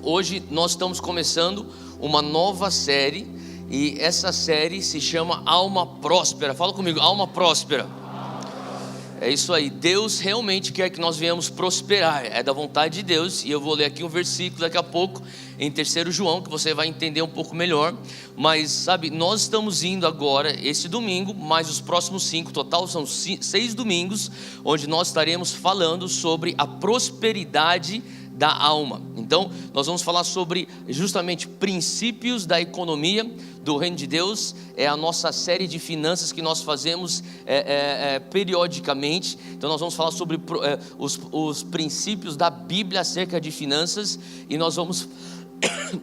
Hoje nós estamos começando uma nova série, e essa série se chama Alma Próspera. Fala comigo, alma próspera. É isso aí, Deus realmente quer que nós venhamos prosperar, é da vontade de Deus. E eu vou ler aqui um versículo daqui a pouco, em 3 João, que você vai entender um pouco melhor. Mas sabe, nós estamos indo agora, esse domingo, mais os próximos 5, total são 6 domingos, onde nós estaremos falando sobre a prosperidade da alma. Então nós vamos falar sobre justamente princípios da economia do reino de Deus. É a nossa série de finanças que nós fazemos periodicamente. Então nós vamos falar sobre os princípios da Bíblia acerca de finanças, e nós vamos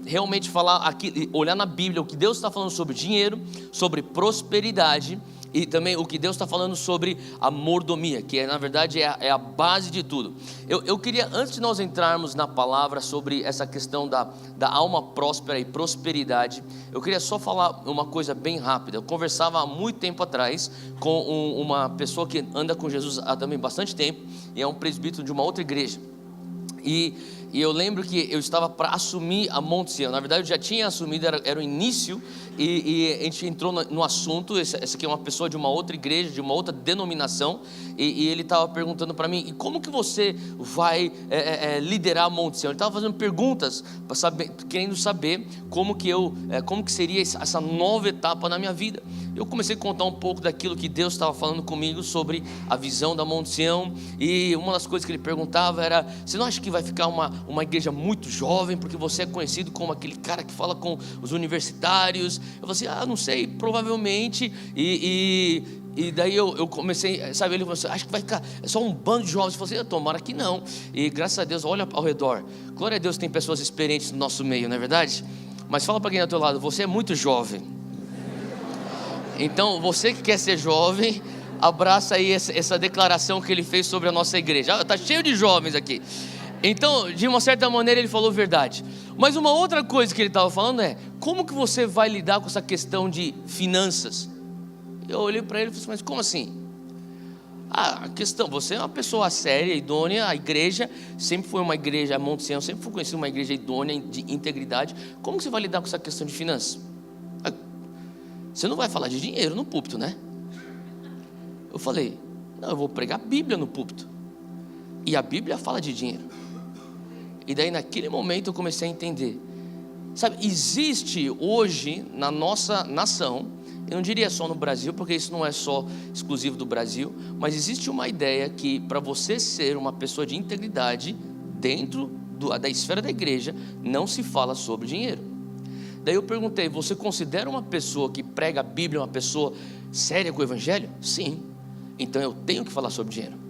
realmente falar aqui, olhar na Bíblia o que Deus está falando sobre dinheiro, sobre prosperidade, e também o que Deus está falando sobre a mordomia, que na verdade é a base de tudo. Eu queria, antes de nós entrarmos na palavra sobre essa questão da alma próspera e prosperidade, eu queria só falar uma coisa bem rápida. Eu conversava há muito tempo atrás com uma pessoa que anda com Jesus há também bastante tempo, e é um presbítero de uma outra igreja. E eu lembro que eu estava para assumir a Monte Sião. Na verdade eu já tinha assumido, era o início, e a gente entrou no assunto. Essa aqui é uma pessoa de uma outra igreja, de uma outra denominação, e ele estava perguntando para mim: e como que você vai liderar a Monte Sião? Ele estava fazendo perguntas, querendo saber como que seria essa nova etapa na minha vida. Eu comecei a contar um pouco daquilo que Deus estava falando comigo sobre a visão da Monte Sião, e uma das coisas que ele perguntava era: você não acha que vai ficar uma igreja muito jovem, porque você é conhecido como aquele cara que fala com os universitários? Eu falei assim: não sei, provavelmente. E daí eu comecei, sabe, ele falou assim: acho que vai ficar só um bando de jovens. Eu falei assim: tomara que não. E graças a Deus, olha ao redor, glória a Deus, tem pessoas experientes no nosso meio, não é verdade? Mas fala para quem é do teu lado: você é muito jovem. Então você que quer ser jovem, abraça aí essa declaração que ele fez sobre a nossa igreja. Está cheio de jovens aqui. Então, de uma certa maneira, ele falou verdade. Mas uma outra coisa que ele estava falando é: como que você vai lidar com essa questão de finanças? Eu olhei para ele e falei assim: mas como assim? A questão, você é uma pessoa séria, idônea, a igreja sempre foi uma igreja, a Monte Sião sempre foi conhecida uma igreja idônea, de integridade. Como que você vai lidar com essa questão de finanças? Você não vai falar de dinheiro no púlpito, né? Eu falei: não, eu vou pregar a Bíblia no púlpito, e a Bíblia fala de dinheiro. E daí naquele momento eu comecei a entender, sabe, existe hoje na nossa nação, eu não diria só no Brasil, porque isso não é só exclusivo do Brasil, mas existe uma ideia que para você ser uma pessoa de integridade dentro da esfera da igreja, não se fala sobre dinheiro. Daí eu perguntei: você considera uma pessoa que prega a Bíblia uma pessoa séria com o Evangelho? Sim. Então eu tenho que falar sobre dinheiro.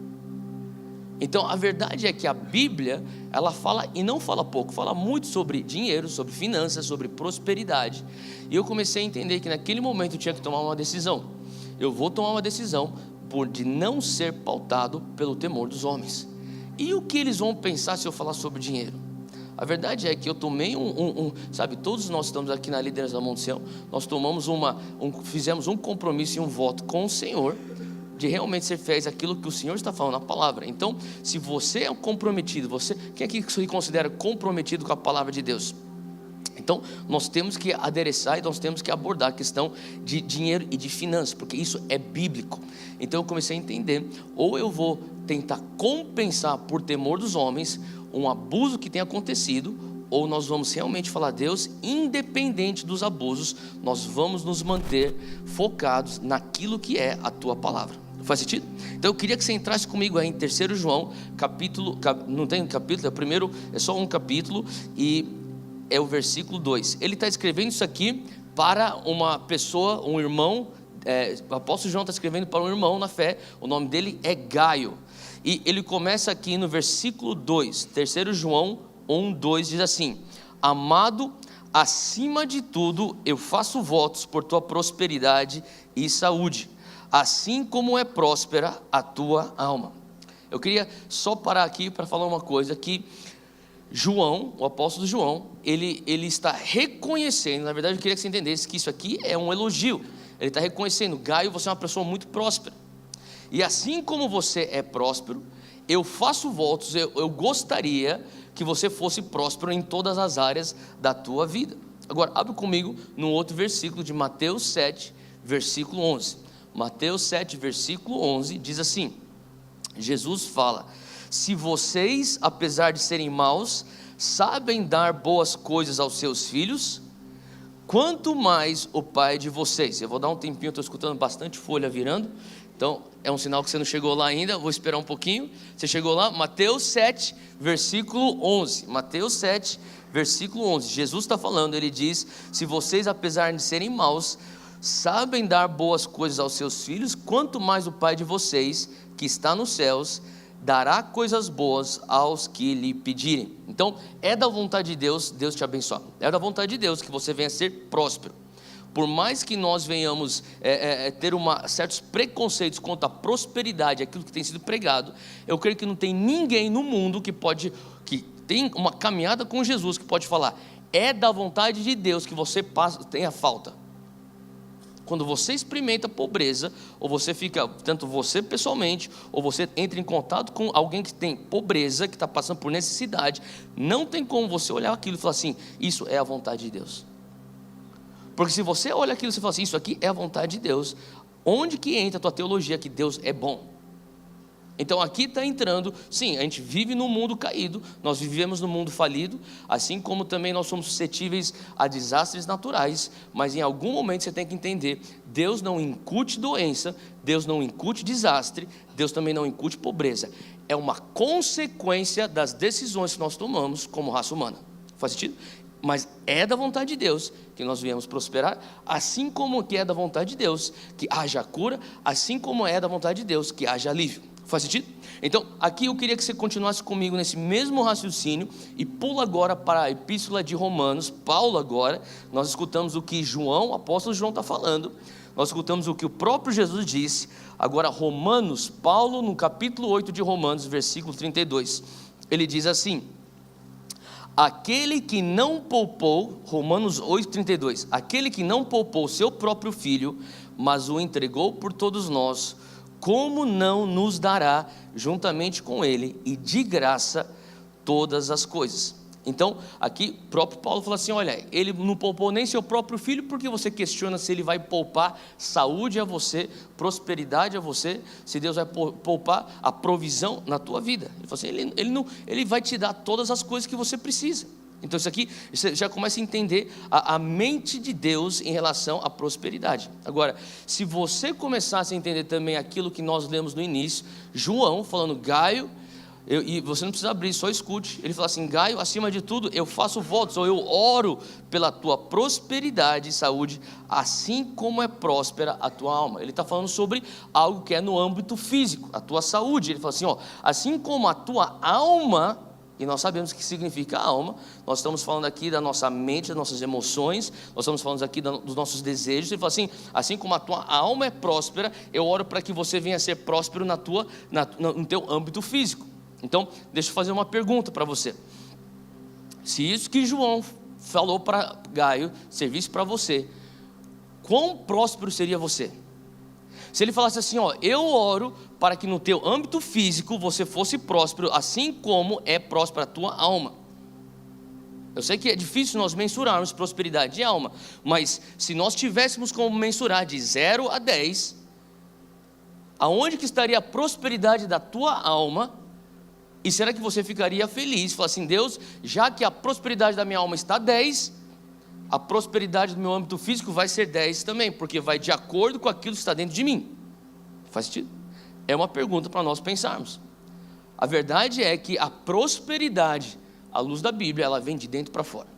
Então a verdade é que a Bíblia, ela fala, e não fala pouco, fala muito sobre dinheiro, sobre finanças, sobre prosperidade. E eu comecei a entender que naquele momento eu tinha que tomar uma decisão. Eu vou tomar uma decisão de não ser pautado pelo temor dos homens. E o que eles vão pensar se eu falar sobre dinheiro? A verdade é que eu tomei sabe, todos nós estamos aqui na liderança da Monte Sião, nós tomamos fizemos um compromisso e um voto com o Senhor, de realmente ser fiéis àquilo que o Senhor está falando na palavra. Então, se você é comprometido, quem aqui se considera comprometido com a palavra de Deus? Então, nós temos que adereçar e nós temos que abordar a questão de dinheiro e de finanças, porque isso é bíblico. Então, eu comecei a entender: ou eu vou tentar compensar por temor dos homens um abuso que tem acontecido, ou nós vamos realmente falar a Deus, independente dos abusos, nós vamos nos manter focados naquilo que é a tua palavra. Faz sentido? Então eu queria que você entrasse comigo aí em 3 João, não tem capítulo, é só um capítulo, e é o versículo 2. Ele está escrevendo isso aqui para uma pessoa, um irmão, o apóstolo João está escrevendo para um irmão na fé, o nome dele é Gaio. E ele começa aqui no versículo 2, 3 João 1:2, diz assim: amado, acima de tudo eu faço votos por tua prosperidade e saúde, assim como é próspera a tua alma. Eu queria só parar aqui para falar uma coisa, que João, o apóstolo João, ele está reconhecendo, na verdade eu queria que você entendesse que isso aqui é um elogio. Ele está reconhecendo: Gaio, você é uma pessoa muito próspera. E assim como você é próspero, eu faço votos, eu gostaria que você fosse próspero em todas as áreas da tua vida. Agora, abre comigo no outro versículo de Mateus 7, versículo 11. Mateus 7, versículo 11, diz assim, Jesus fala: se vocês, apesar de serem maus, sabem dar boas coisas aos seus filhos, quanto mais o Pai de vocês. Eu vou dar um tempinho, estou escutando bastante folha virando, então é um sinal que você não chegou lá ainda, vou esperar um pouquinho. Você chegou lá? Mateus 7, versículo 11. Mateus 7, versículo 11. Jesus está falando, ele diz: se vocês, apesar de serem maus, sabem dar boas coisas aos seus filhos, quanto mais o Pai de vocês, que está nos céus, dará coisas boas aos que lhe pedirem. Então, é da vontade de Deus, Deus te abençoar. É da vontade de Deus que você venha a ser próspero. Por mais que nós venhamos ter certos preconceitos quanto à prosperidade, aquilo que tem sido pregado, eu creio que não tem ninguém no mundo que tem uma caminhada com Jesus, que pode falar: é da vontade de Deus que você tenha falta. Quando você experimenta pobreza, ou você fica, tanto você pessoalmente, ou você entra em contato com alguém que tem pobreza, que está passando por necessidade, não tem como você olhar aquilo e falar assim: isso é a vontade de Deus. Porque se você olha aquilo e você fala assim: isso aqui é a vontade de Deus, onde que entra a tua teologia que Deus é bom? Então aqui está entrando, sim, a gente vive num mundo caído, nós vivemos num mundo falido, assim como também nós somos suscetíveis a desastres naturais, mas em algum momento você tem que entender: Deus não incute doença, Deus não incute desastre, Deus também não incute pobreza, é uma consequência das decisões que nós tomamos como raça humana. Faz sentido? Mas é da vontade de Deus que nós viemos prosperar, assim como que é da vontade de Deus que haja cura, assim como é da vontade de Deus que haja alívio. Faz sentido? Então, aqui eu queria que você continuasse comigo nesse mesmo raciocínio e pula agora para a Epístola de Romanos. Paulo agora, nós escutamos o que João, o apóstolo João está falando, nós escutamos o que o próprio Jesus disse. Agora Romanos, Paulo no capítulo 8 de Romanos, versículo 32, ele diz assim: aquele que não poupou, Romanos 8,32, aquele que não poupou seu próprio filho, mas o entregou por todos nós, como não nos dará juntamente com ele e de graça todas as coisas? Então aqui o próprio Paulo fala assim: olha, ele não poupou nem seu próprio filho, porque você questiona se ele vai poupar saúde a você, prosperidade a você, se Deus vai poupar a provisão na tua vida. Ele fala assim: ele vai te dar todas as coisas que você precisa. Então isso aqui, você já começa a entender a mente de Deus em relação à prosperidade. Agora, se você começasse a entender também aquilo que nós lemos no início, João falando: Gaio, e você não precisa abrir, só escute, ele fala assim: Gaio, acima de tudo, eu faço votos, ou eu oro pela tua prosperidade e saúde, assim como é próspera a tua alma. Ele está falando sobre algo que é no âmbito físico, a tua saúde. Ele fala assim: assim como a tua alma, e nós sabemos o que significa alma, nós estamos falando aqui da nossa mente, das nossas emoções, nós estamos falando aqui dos nossos desejos. Ele fala assim: assim como a tua alma é próspera, eu oro para que você venha a ser próspero no teu âmbito físico. Então, deixa eu fazer uma pergunta para você. Se isso que João falou para Gaio servisse para você, quão próspero seria você? Se ele falasse assim: eu oro para que no teu âmbito físico você fosse próspero, assim como é próspera a tua alma. Eu sei que é difícil nós mensurarmos prosperidade de alma, mas se nós tivéssemos como mensurar de 0 a 10, aonde que estaria a prosperidade da tua alma? E será que você ficaria feliz? Falar assim: Deus, já que a prosperidade da minha alma está 10, a prosperidade do meu âmbito físico vai ser 10 também, porque vai de acordo com aquilo que está dentro de mim. Faz sentido? É uma pergunta para nós pensarmos. A verdade é que a prosperidade, à luz da Bíblia, ela vem de dentro para fora.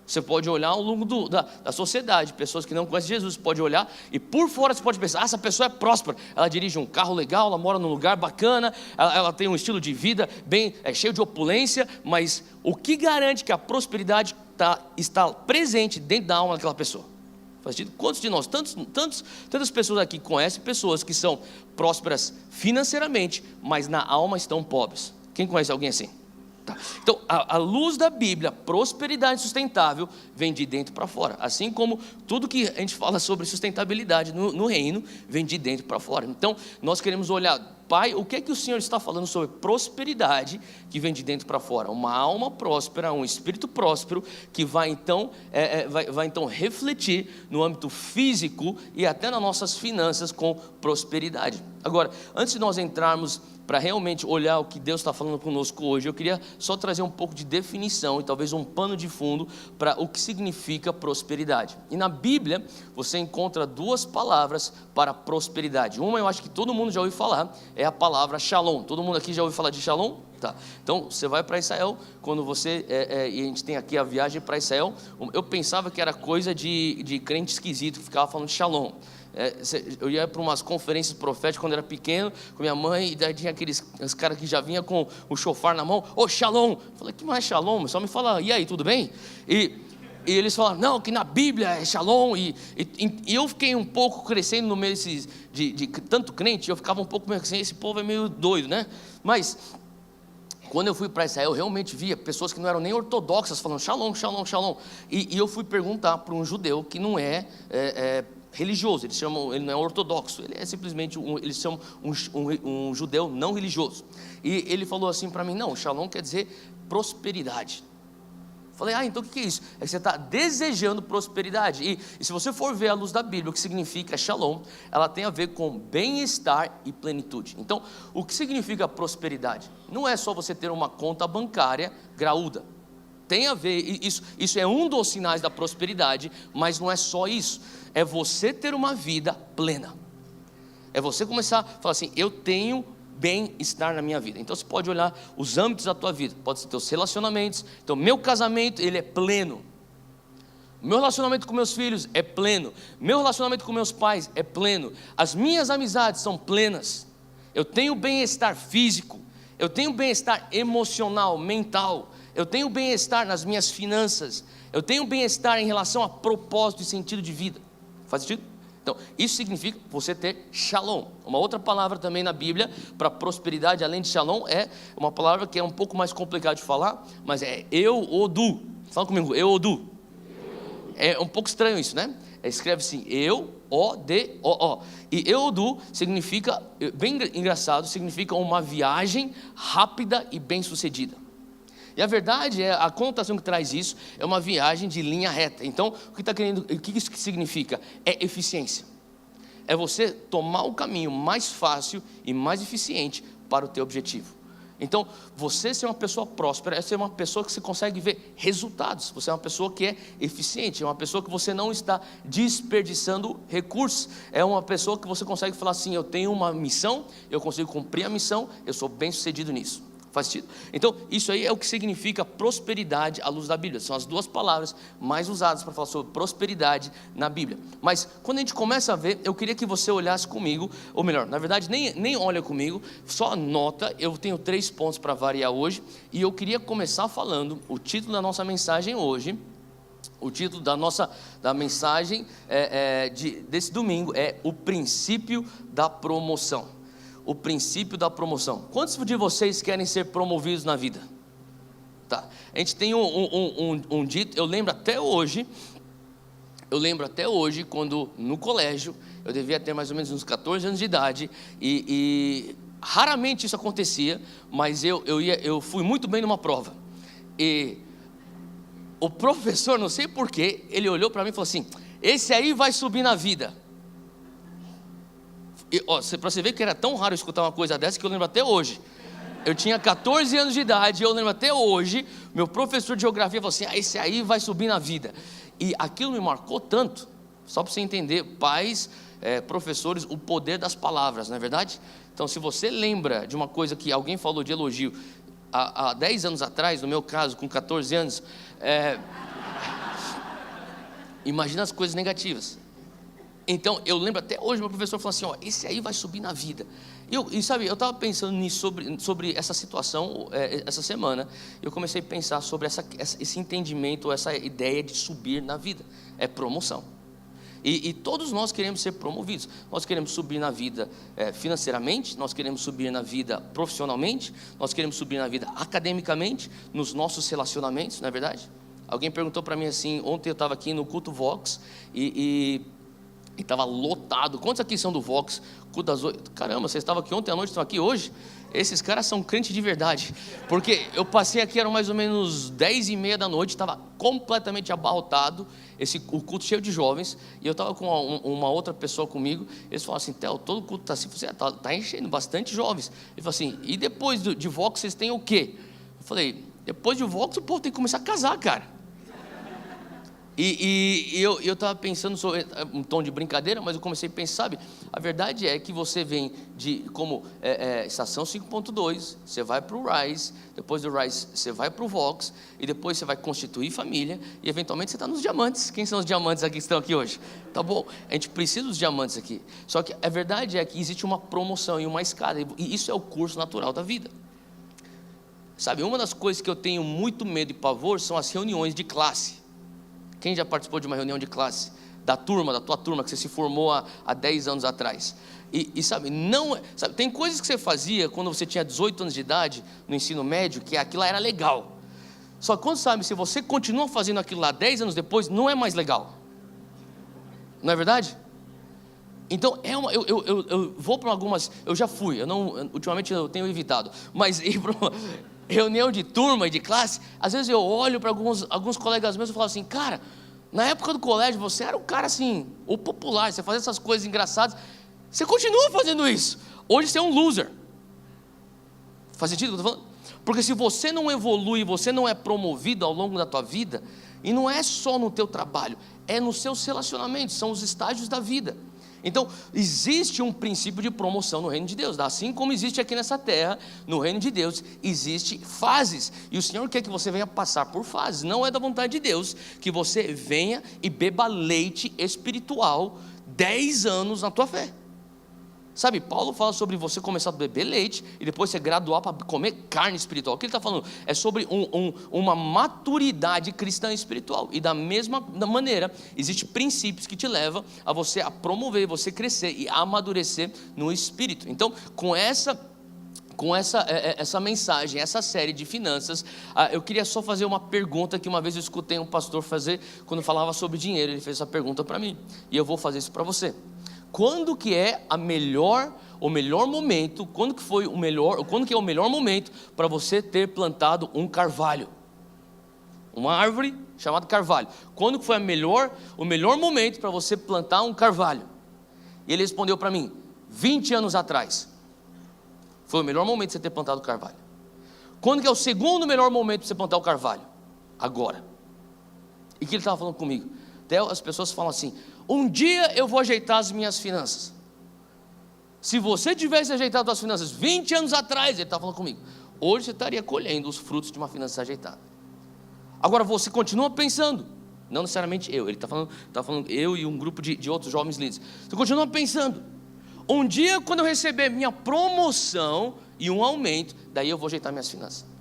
Você pode olhar ao longo da sociedade, pessoas que não conhecem Jesus, você pode olhar e por fora você pode pensar: essa pessoa é próspera, ela dirige um carro legal, ela mora num lugar bacana, ela tem um estilo de vida bem cheio de opulência, mas o que garante que a prosperidade está presente dentro da alma daquela pessoa? Faz sentido? Quantos de nós, tantas pessoas aqui conhecem pessoas que são prósperas financeiramente, mas na alma estão pobres? Quem conhece alguém assim? Tá. Então, a luz da Bíblia, prosperidade sustentável, vem de dentro para fora. Assim como tudo que a gente fala sobre sustentabilidade no reino, vem de dentro para fora. Então, nós queremos olhar, Pai, o que é que o Senhor está falando sobre prosperidade que vem de dentro para fora? Uma alma próspera, um espírito próspero, que vai então refletir no âmbito físico e até nas nossas finanças com prosperidade. Agora, antes de nós entrarmos para realmente olhar o que Deus está falando conosco hoje, eu queria só trazer um pouco de definição e talvez um pano de fundo para o que significa prosperidade. E na Bíblia você encontra duas palavras para prosperidade. Uma eu acho que todo mundo já ouviu falar, é a palavra shalom. Todo mundo aqui já ouviu falar de shalom? Tá. Então você vai para Israel, quando você, e a gente tem aqui a viagem para Israel, eu pensava que era coisa de crente esquisito que ficava falando de shalom. Eu ia para umas conferências proféticas quando era pequeno, com minha mãe, e daí tinha aqueles caras que já vinham com o shofar na mão, shalom. Eu falei, que mais shalom? Só me fala, e aí, tudo bem? E eles falaram, não, que na Bíblia é shalom, e eu fiquei um pouco crescendo no meio de tanto crente, eu ficava um pouco meio assim, esse povo é meio doido, né? Mas quando eu fui para Israel, eu realmente via pessoas que não eram nem ortodoxas falando shalom, shalom, shalom. E eu fui perguntar para um judeu que não é religioso, ele não é ortodoxo, ele é simplesmente, eles chamam um judeu não religioso. E ele falou assim para mim, não, shalom quer dizer prosperidade. Falei, então o que é isso? É que você está desejando prosperidade. E se você for ver à luz da Bíblia, o que significa shalom, ela tem a ver com bem-estar e plenitude. Então, o que significa prosperidade? Não é só você ter uma conta bancária graúda. Tem a ver, isso é um dos sinais da prosperidade, mas não é só isso. É você ter uma vida plena. É você começar a falar assim, eu tenho bem-estar na minha vida. Então você pode olhar os âmbitos da tua vida, pode ser teus relacionamentos. Então meu casamento, ele é pleno. Meu relacionamento com meus filhos é pleno. Meu relacionamento com meus pais é pleno. As minhas amizades são plenas. Eu tenho bem-estar físico. Eu tenho bem-estar emocional, mental. Eu tenho bem-estar nas minhas finanças. Eu tenho bem-estar em relação a propósito e sentido de vida. Faz sentido? Então, isso significa você ter shalom. Uma outra palavra também na Bíblia para prosperidade, além de shalom, é uma palavra que é um pouco mais complicada de falar, mas é eu-o-du. Fala comigo, eu-o-du. É um pouco estranho isso, né? Escreve assim, eu-o-d-o-o. E eu-o-du significa, bem engraçado, significa uma viagem rápida e bem-sucedida. E a verdade é, a conotação que traz isso é uma viagem de linha reta. Então, o que isso significa? É eficiência. É você tomar o caminho mais fácil e mais eficiente para o teu objetivo. Então, você ser uma pessoa próspera é ser uma pessoa que você consegue ver resultados. Você é uma pessoa que é eficiente, é uma pessoa que você não está desperdiçando recursos. É uma pessoa que você consegue falar assim, eu tenho uma missão, eu consigo cumprir a missão, eu sou bem sucedido nisso. Faz sentido? Então, isso aí é o que significa prosperidade à luz da Bíblia. São as duas palavras mais usadas para falar sobre prosperidade na Bíblia. Mas, quando a gente começa a ver, eu queria que você olhasse comigo, ou melhor, na verdade, nem olha comigo, só anota. Eu tenho 3 pontos para variar hoje, e eu queria começar falando, o título da nossa mensagem hoje, o título da mensagem desse domingo é O Princípio da Promoção. O princípio da promoção. Quantos de vocês querem ser promovidos na vida? Tá. A gente tem um dito, eu lembro até hoje, quando no colégio, eu devia ter mais ou menos uns 14 anos de idade, e raramente isso acontecia, mas eu fui muito bem numa prova. E o professor, não sei porquê, ele olhou para mim e falou assim, esse aí vai subir na vida. Para você ver que era tão raro escutar uma coisa dessa que eu lembro até hoje. Eu tinha 14 anos de idade, eu lembro até hoje, meu professor de geografia falou assim, esse aí vai subir na vida. E aquilo me marcou tanto, só para você entender, pais, professores, o poder das palavras, não é verdade? Então, se você lembra de uma coisa que alguém falou de elogio há 10 anos atrás, no meu caso, com 14 anos, imagina as coisas negativas. Então, eu lembro até hoje, meu professor falou assim, esse aí vai subir na vida. E sabe, eu estava pensando nisso, sobre essa situação, essa semana, eu comecei a pensar sobre esse entendimento, essa ideia de subir na vida, é promoção. E todos nós queremos ser promovidos. Nós queremos subir na vida financeiramente, nós queremos subir na vida profissionalmente, nós queremos subir na vida academicamente, nos nossos relacionamentos, não é verdade? Alguém perguntou para mim assim, ontem eu estava aqui no culto Vox e estava lotado. Quantos aqui são do Vox? Culto das 8. Caramba, vocês estavam aqui ontem à noite, estão aqui hoje? Esses caras são crentes de verdade. Porque eu passei aqui, eram mais ou menos 10h30 da noite, estava completamente abarrotado, o culto cheio de jovens, e eu estava com uma outra pessoa comigo. Eles falaram assim: Theo, todo culto está assim. Você está enchendo bastante jovens. Ele falou assim: e depois de Vox vocês têm o quê? Eu falei: depois de Vox o povo tem que começar a casar, cara. E eu estava pensando sobre um tom de brincadeira, mas eu comecei a pensar, sabe, a verdade é que você vem como estação 5.2, você vai para o Rise, depois do Rise você vai para o Vox, e depois você vai constituir família, e eventualmente você está nos diamantes. Quem são os diamantes aqui que estão aqui hoje? Tá bom, a gente precisa dos diamantes aqui, só que a verdade é que existe uma promoção e uma escada, e isso é o curso natural da vida. Sabe, uma das coisas que eu tenho muito medo e pavor são as reuniões de classe. Quem já participou de uma reunião de classe? Da tua turma, que você se formou há 10 anos atrás. E sabe, tem coisas que você fazia quando você tinha 18 anos de idade, no ensino médio, que aquilo lá era legal. Só que quando sabe, se você continua fazendo aquilo lá 10 anos depois, não é mais legal. Não é verdade? Então, eu vou para algumas, eu já fui, ultimamente eu tenho evitado, mas ir para uma reunião de turma e de classe, às vezes eu olho para alguns colegas meus e falo assim: cara, na época do colégio você era o cara assim, o popular, você fazia essas coisas engraçadas, você continua fazendo isso, hoje você é um loser. Faz sentido o que eu estou falando? Porque se você não evolui, você não é promovido ao longo da tua vida, e não é só no teu trabalho, é nos seus relacionamentos, são os estágios da vida. Então, existe um princípio de promoção no reino de Deus, assim como existe aqui nessa terra, no reino de Deus, existe fases, e o Senhor quer que você venha passar por fases. Não é da vontade de Deus que você venha e beba leite espiritual 10 anos na tua fé. Sabe, Paulo fala sobre você começar a beber leite e depois você graduar para comer carne espiritual. O que ele está falando? É sobre uma maturidade cristã espiritual. E da mesma maneira, existem princípios que te levam a você a promover, você crescer e amadurecer no espírito. Então, com essa mensagem, essa série de finanças, eu queria só fazer uma pergunta que uma vez eu escutei um pastor fazer quando falava sobre dinheiro. Ele fez essa pergunta para mim e eu vou fazer isso para você. Quando que é o melhor momento? Quando que é o melhor momento para você ter plantado um carvalho? Uma árvore chamada carvalho. Quando que foi o melhor momento para você plantar um carvalho? E ele respondeu para mim: 20 anos atrás. Foi o melhor momento de você ter plantado o carvalho. Quando que é o segundo melhor momento para você plantar o carvalho? Agora. E o que ele estava falando comigo? Até as pessoas falam assim: um dia eu vou ajeitar as minhas finanças. Se você tivesse ajeitado as finanças 20 anos atrás, ele está falando comigo, hoje você estaria colhendo os frutos de uma finança ajeitada. Agora você continua pensando, não necessariamente eu, ele está falando eu e um grupo de outros jovens líderes. Você continua pensando: um dia quando eu receber minha promoção e um aumento, daí eu vou ajeitar minhas finanças.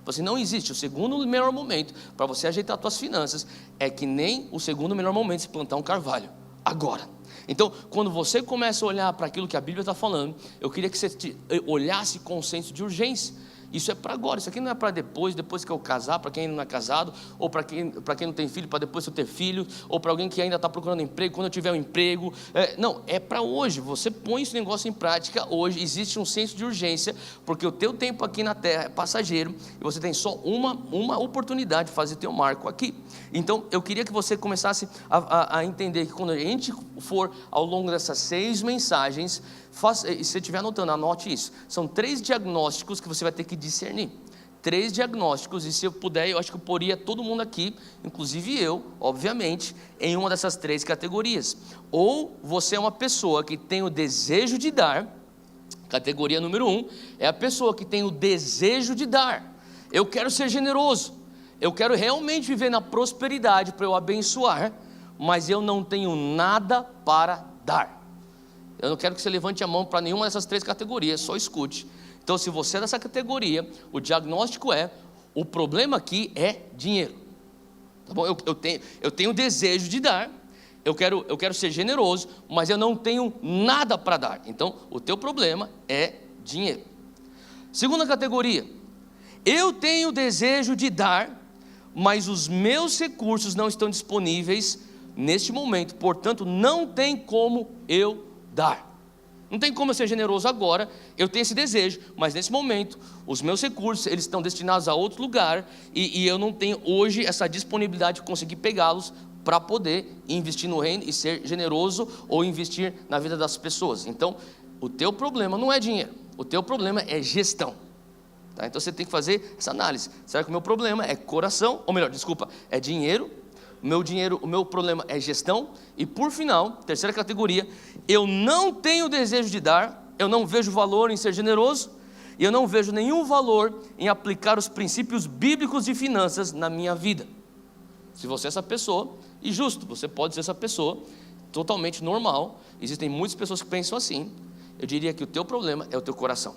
Assim, não existe o segundo melhor momento para você ajeitar as suas finanças, é que nem o segundo melhor momento de plantar um carvalho, agora. Então, quando você começa a olhar para aquilo que a Bíblia está falando, eu queria que você olhasse com um senso de urgência. Isso é para agora, isso aqui não é para depois que eu casar, para quem ainda não é casado, ou para quem não tem filho, para depois eu ter filho, ou para alguém que ainda está procurando emprego, quando eu tiver um emprego. Não, é para hoje. Você põe esse negócio em prática hoje. Existe um senso de urgência, porque o teu tempo aqui na terra é passageiro, e você tem só uma oportunidade de fazer teu marco aqui. Então, eu queria que você começasse a entender que quando a gente for ao longo dessas 6 mensagens, se você estiver anotando, anote isso. São 3 diagnósticos que você vai ter que discernir. 3 diagnósticos, e se eu puder, eu acho que eu poria todo mundo aqui, inclusive eu, obviamente, em uma dessas 3 categorias. Ou você é uma pessoa que tem o desejo de dar. Categoria número 1 é a pessoa que tem o desejo de dar. Eu quero ser generoso, eu quero realmente viver na prosperidade para eu abençoar, mas eu não tenho nada para dar. Eu não quero que você levante a mão para nenhuma dessas 3 categorias, só escute. Então, se você é dessa categoria, o diagnóstico o problema aqui é dinheiro. Tá bom? Eu tenho o desejo de dar, eu quero ser generoso, mas eu não tenho nada para dar. Então, o teu problema é dinheiro. Segunda categoria, eu tenho desejo de dar, mas os meus recursos não estão disponíveis neste momento, portanto, não tem como eu dar. Não tem como eu ser generoso agora, eu tenho esse desejo, mas nesse momento, os meus recursos, eles estão destinados a outro lugar, e eu não tenho hoje essa disponibilidade de conseguir pegá-los para poder investir no reino e ser generoso ou investir na vida das pessoas. Então, o teu problema não é dinheiro, o teu problema é gestão. Tá? Então você tem que fazer essa análise. Será que o meu problema é coração, ou melhor, desculpa, é dinheiro? O meu problema é gestão. E por final, terceira categoria, eu não tenho desejo de dar, eu não vejo valor em ser generoso, e eu não vejo nenhum valor em aplicar os princípios bíblicos de finanças na minha vida. Se você é essa pessoa, e justo, você pode ser essa pessoa, totalmente normal, existem muitas pessoas que pensam assim, eu diria que o teu problema é o teu coração.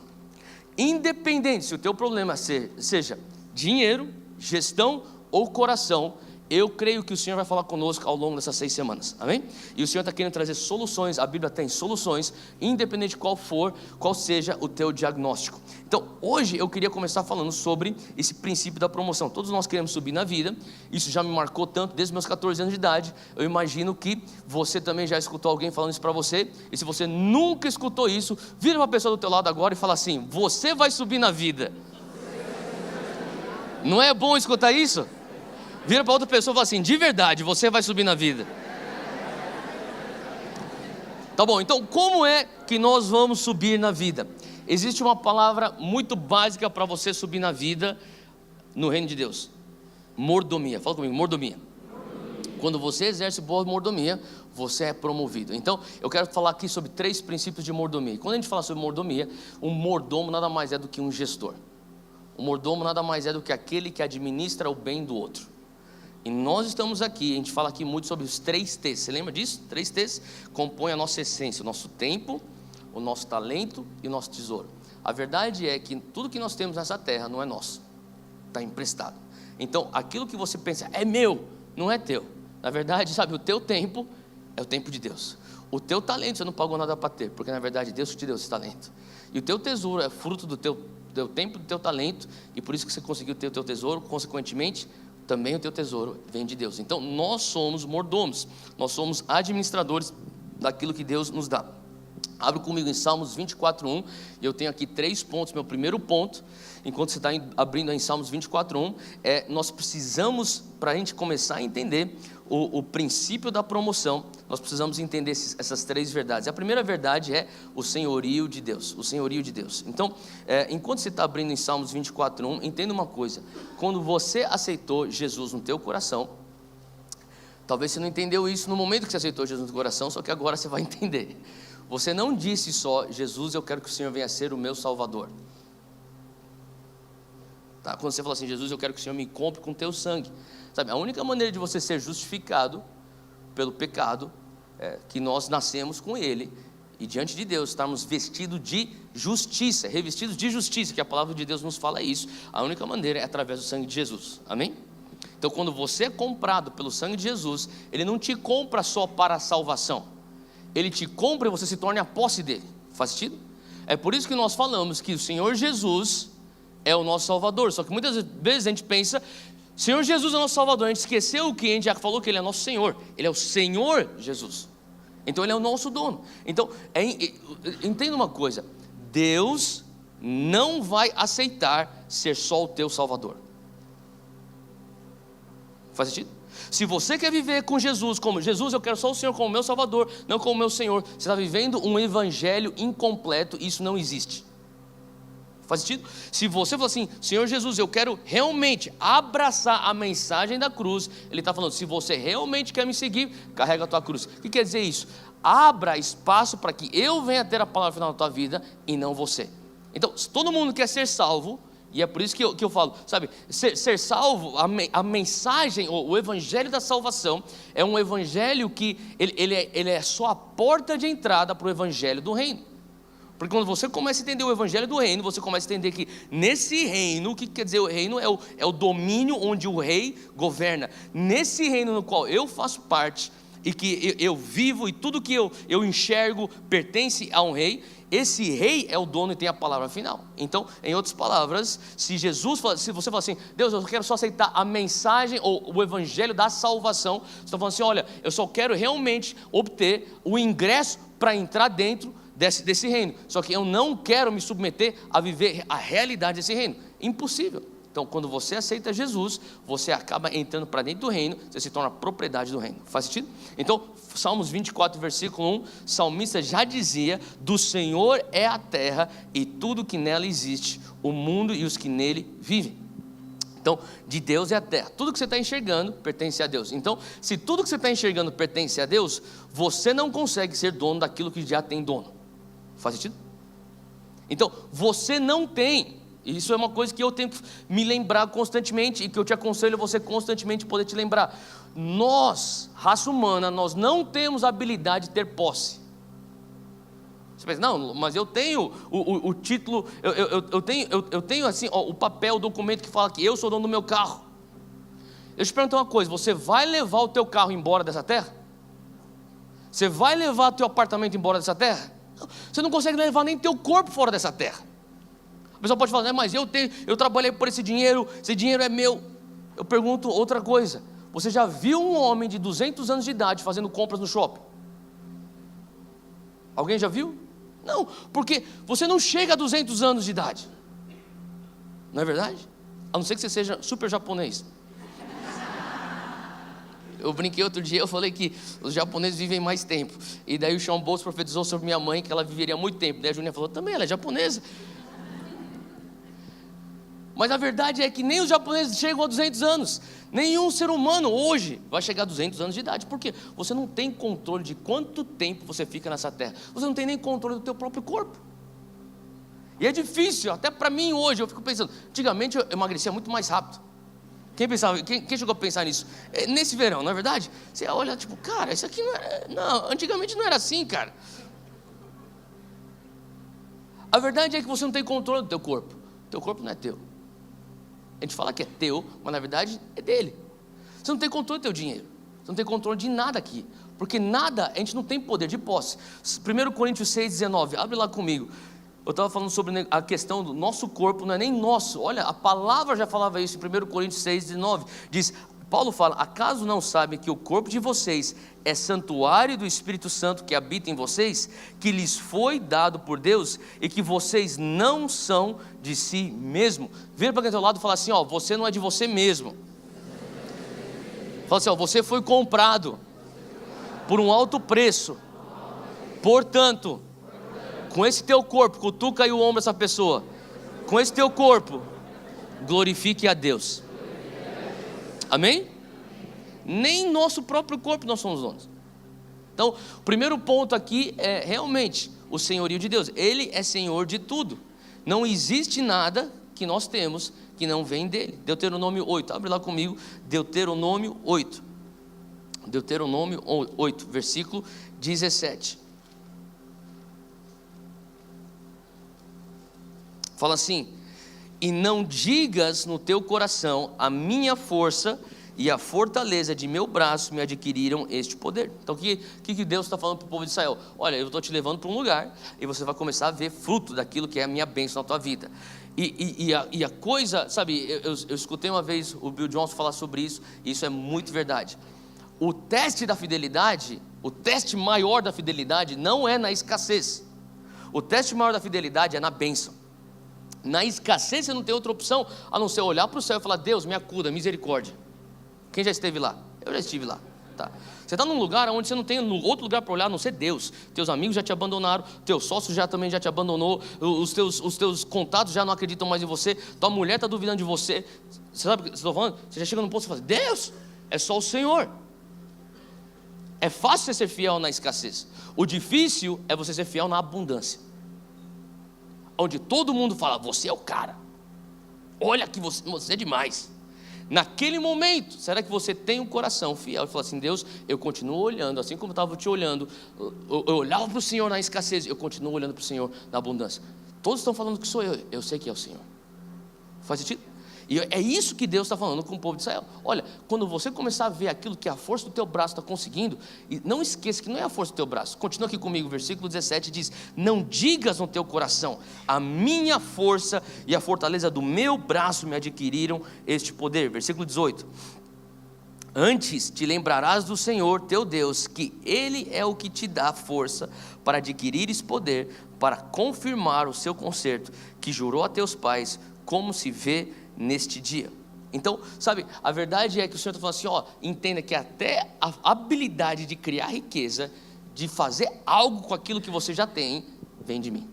Independente se o teu problema seja dinheiro, gestão ou coração, eu creio que o Senhor vai falar conosco ao longo dessas 6 semanas, amém? E o Senhor está querendo trazer soluções, a Bíblia tem soluções, independente de qual seja o teu diagnóstico. Então, hoje eu queria começar falando sobre esse princípio da promoção. Todos nós queremos subir na vida, isso já me marcou tanto desde meus 14 anos de idade. Eu imagino que você também já escutou alguém falando isso para você, e se você nunca escutou isso, vira uma pessoa do teu lado agora e fala assim: você vai subir na vida. Não é bom escutar isso? Vira para outra pessoa e fala assim: de verdade, você vai subir na vida. Tá bom, então como é que nós vamos subir na vida? Existe uma palavra muito básica para você subir na vida no reino de Deus: mordomia. Fala comigo, mordomia. Quando você exerce boa mordomia, você é promovido. Então, eu quero falar aqui sobre 3 princípios de mordomia. Quando a gente fala sobre mordomia, um mordomo nada mais é do que um gestor. O mordomo nada mais é do que aquele que administra o bem do outro. E nós estamos aqui, a gente fala aqui muito sobre os 3 T's. Você lembra disso? 3 T's compõem a nossa essência: o nosso tempo, o nosso talento e o nosso tesouro. A verdade é que tudo que nós temos nessa terra não é nosso, está emprestado. Então, aquilo que você pensa é meu, não é teu. Na verdade, sabe, o teu tempo é o tempo de Deus. O teu talento você não pagou nada para ter, porque na verdade Deus te deu esse talento. E o teu tesouro é fruto do teu tempo, do teu talento, e por isso que você conseguiu ter o teu tesouro. Consequentemente, também o teu tesouro vem de Deus. Então nós somos mordomos, nós somos administradores daquilo que Deus nos dá. Abre comigo em Salmos 24:1, e eu tenho aqui 3 pontos. Meu primeiro ponto, enquanto você está abrindo em Salmos 24:1, nós precisamos, para a gente começar a entender o princípio da promoção, nós precisamos entender essas 3 verdades. A primeira verdade é o senhorio de Deus, o senhorio de Deus. Então, enquanto você está abrindo em Salmos 24:1, entenda uma coisa: quando você aceitou Jesus no teu coração, talvez você não entendeu isso no momento que você aceitou Jesus no teu coração, só que agora você vai entender. Você não disse só: Jesus, eu quero que o Senhor venha ser o meu Salvador. Tá? Quando você fala assim: Jesus, eu quero que o Senhor me compre com teu sangue. Sabe, a única maneira de você ser justificado pelo pecado é que nós nascemos com ele, e diante de Deus estarmos vestidos de justiça, revestidos de justiça, que a palavra de Deus nos fala isso. A única maneira é através do sangue de Jesus, amém? Então, quando você é comprado pelo sangue de Jesus, ele não te compra só para a salvação, ele te compra e você se torna a posse dele. Faz sentido? É por isso que nós falamos que o Senhor Jesus é o nosso Salvador. Só que muitas vezes a gente pensa: Senhor Jesus é o nosso Salvador. A gente esqueceu que a gente já falou que ele é nosso Senhor. Ele é o Senhor Jesus. Então ele é o nosso dono. Então, entenda uma coisa: Deus não vai aceitar ser só o teu Salvador. Faz sentido? Se você quer viver com Jesus como Jesus, eu quero só o Senhor como meu Salvador, não como meu Senhor, você está vivendo um evangelho incompleto. Isso não existe. Faz sentido? Se você falar assim: Senhor Jesus, eu quero realmente abraçar a mensagem da cruz, ele está falando: se você realmente quer me seguir, carrega a tua cruz. O que quer dizer isso? Abra espaço para que eu venha ter a palavra final da tua vida e não você. Então, se todo mundo quer ser salvo, e é por isso que eu falo, sabe, ser salvo, a mensagem, o evangelho da salvação é um evangelho que ele é só a porta de entrada para o evangelho do reino. Porque quando você começa a entender o evangelho do reino, você começa a entender que nesse reino, o que quer dizer o reino? É o domínio onde o rei governa. Nesse reino no qual eu faço parte, e que eu vivo e tudo que eu enxergo pertence a um rei, esse rei é o dono e tem a palavra final. Então, em outras palavras, se você fala assim, Deus, eu quero só aceitar a mensagem ou o evangelho da salvação, você está falando assim, olha, eu só quero realmente obter o ingresso para entrar dentro desse reino, só que eu não quero me submeter a viver a realidade desse reino. Impossível. Então, quando você aceita Jesus, você acaba entrando para dentro do reino, você se torna propriedade do reino. Faz sentido? Então, Salmos 24, versículo 1, o salmista já dizia, do Senhor é a terra e tudo que nela existe, o mundo e os que nele vivem. Então, de Deus é a terra, tudo que você está enxergando pertence a Deus. Então, se tudo que você está enxergando pertence a Deus, você não consegue ser dono daquilo que já tem dono. Faz sentido? Então, você não tem. Isso é uma coisa que eu tenho que me lembrar constantemente e que eu te aconselho você constantemente poder te lembrar. Nós, raça humana, nós não temos a habilidade de ter posse. Você pensa, não, mas eu tenho o título, eu tenho assim, ó, o papel, o documento que fala que eu sou dono do meu carro. Eu te pergunto uma coisa, você vai levar o teu carro embora dessa terra? Você vai levar o teu apartamento embora dessa terra? Você não consegue levar nem teu corpo fora dessa terra. A pessoa pode falar, mas eu trabalhei por esse dinheiro é meu. Eu pergunto outra coisa, você já viu um homem de 200 anos de idade fazendo compras no shopping? Alguém já viu? Não, porque você não chega a 200 anos de idade. Não é verdade? A não ser que você seja super japonês. Eu brinquei outro dia, eu falei que os japoneses vivem mais tempo. E daí o Sean Boltz profetizou sobre minha mãe que ela viveria muito tempo. Daí a Júnia falou, também ela é japonesa. Mas a verdade é que nem os japoneses chegam a 200 anos. Nenhum ser humano hoje vai chegar a 200 anos de idade. Por quê? Você não tem controle de quanto tempo você fica nessa terra. Você não tem nem controle do teu próprio corpo. E é difícil, até para mim hoje, eu fico pensando. Antigamente eu emagrecia muito mais rápido. Quem chegou a pensar nisso? Nesse verão, não é verdade? Você olha, tipo, cara, isso aqui não era... Não, antigamente não era assim, cara. A verdade é que você não tem controle do teu corpo. O teu corpo não é teu. A gente fala que é teu, mas na verdade é dele. Você não tem controle do teu dinheiro. Você não tem controle de nada aqui. Porque nada, a gente não tem poder de posse. 1 Coríntios 6,19, abre lá comigo. Eu estava falando sobre a questão do nosso corpo, não é nem nosso. Olha, a palavra já falava isso em 1 Coríntios 6,19. Diz, Paulo fala, acaso não sabem que o corpo de vocês é santuário do Espírito Santo que habita em vocês, que lhes foi dado por Deus e que vocês não são de si mesmo? Vira para quem está ao lado e fala assim, ó, você não é de você mesmo. Fala assim, ó, você foi comprado por um alto preço. Portanto, com esse teu corpo, cutuca aí o ombro dessa pessoa. Com esse teu corpo, glorifique a Deus. Amém? Nem nosso próprio corpo nós somos donos. Então, o primeiro ponto aqui é realmente o senhorio de Deus. Ele é Senhor de tudo. Não existe nada que nós temos que não vem dele. Deuteronômio 8, abre lá comigo, Deuteronômio 8. Deuteronômio 8, versículo 17. Fala assim, e não digas no teu coração, a minha força e a fortaleza de meu braço me adquiriram este poder. Então o que Deus está falando para o povo de Israel? Olha, eu estou te levando para um lugar e você vai começar a ver fruto daquilo que é a minha bênção na tua vida. E a coisa, sabe, eu escutei uma vez o Bill Johnson falar sobre isso, e isso é muito verdade. O teste da fidelidade, o teste maior da fidelidade não é na escassez. O teste maior da fidelidade é na bênção. Na escassez você não tem outra opção a não ser olhar para o céu e falar, Deus me acuda, misericórdia. Quem já esteve lá? Eu já estive lá, tá? Você está num lugar onde você não tem outro lugar para olhar a não ser Deus. Teus amigos já te abandonaram, teu sócio também já te abandonou, os teus contatos já não acreditam mais em você, tua mulher está duvidando de você. Você sabe o que eu estou falando? Você já chega num ponto e fala, Deus, é só o Senhor. É fácil você ser fiel na escassez. O difícil é você ser fiel na abundância. Onde todo mundo fala, você é o cara. Olha que você é demais. Naquele momento, será que você tem um coração fiel e fala assim, Deus, eu continuo olhando, assim como eu estava te olhando, eu olhava para o Senhor na escassez, eu continuo olhando para o Senhor na abundância. Todos estão falando que sou eu sei que é o Senhor. Faz sentido? E é isso que Deus está falando com o povo de Israel. Olha, quando você começar a ver aquilo que a força do teu braço está conseguindo, e não esqueça que não é a força do teu braço. Continua aqui comigo, versículo 17 diz: não digas no teu coração, a minha força e a fortaleza do meu braço me adquiriram este poder. Versículo 18: antes te lembrarás do Senhor teu Deus, que Ele é o que te dá força para adquirires poder, para confirmar o seu concerto, que jurou a teus pais, como se vê neste dia. Então, sabe, a verdade é que o Senhor está falando assim, ó, entenda que até a habilidade de criar riqueza, de fazer algo com aquilo que você já tem, vem de mim.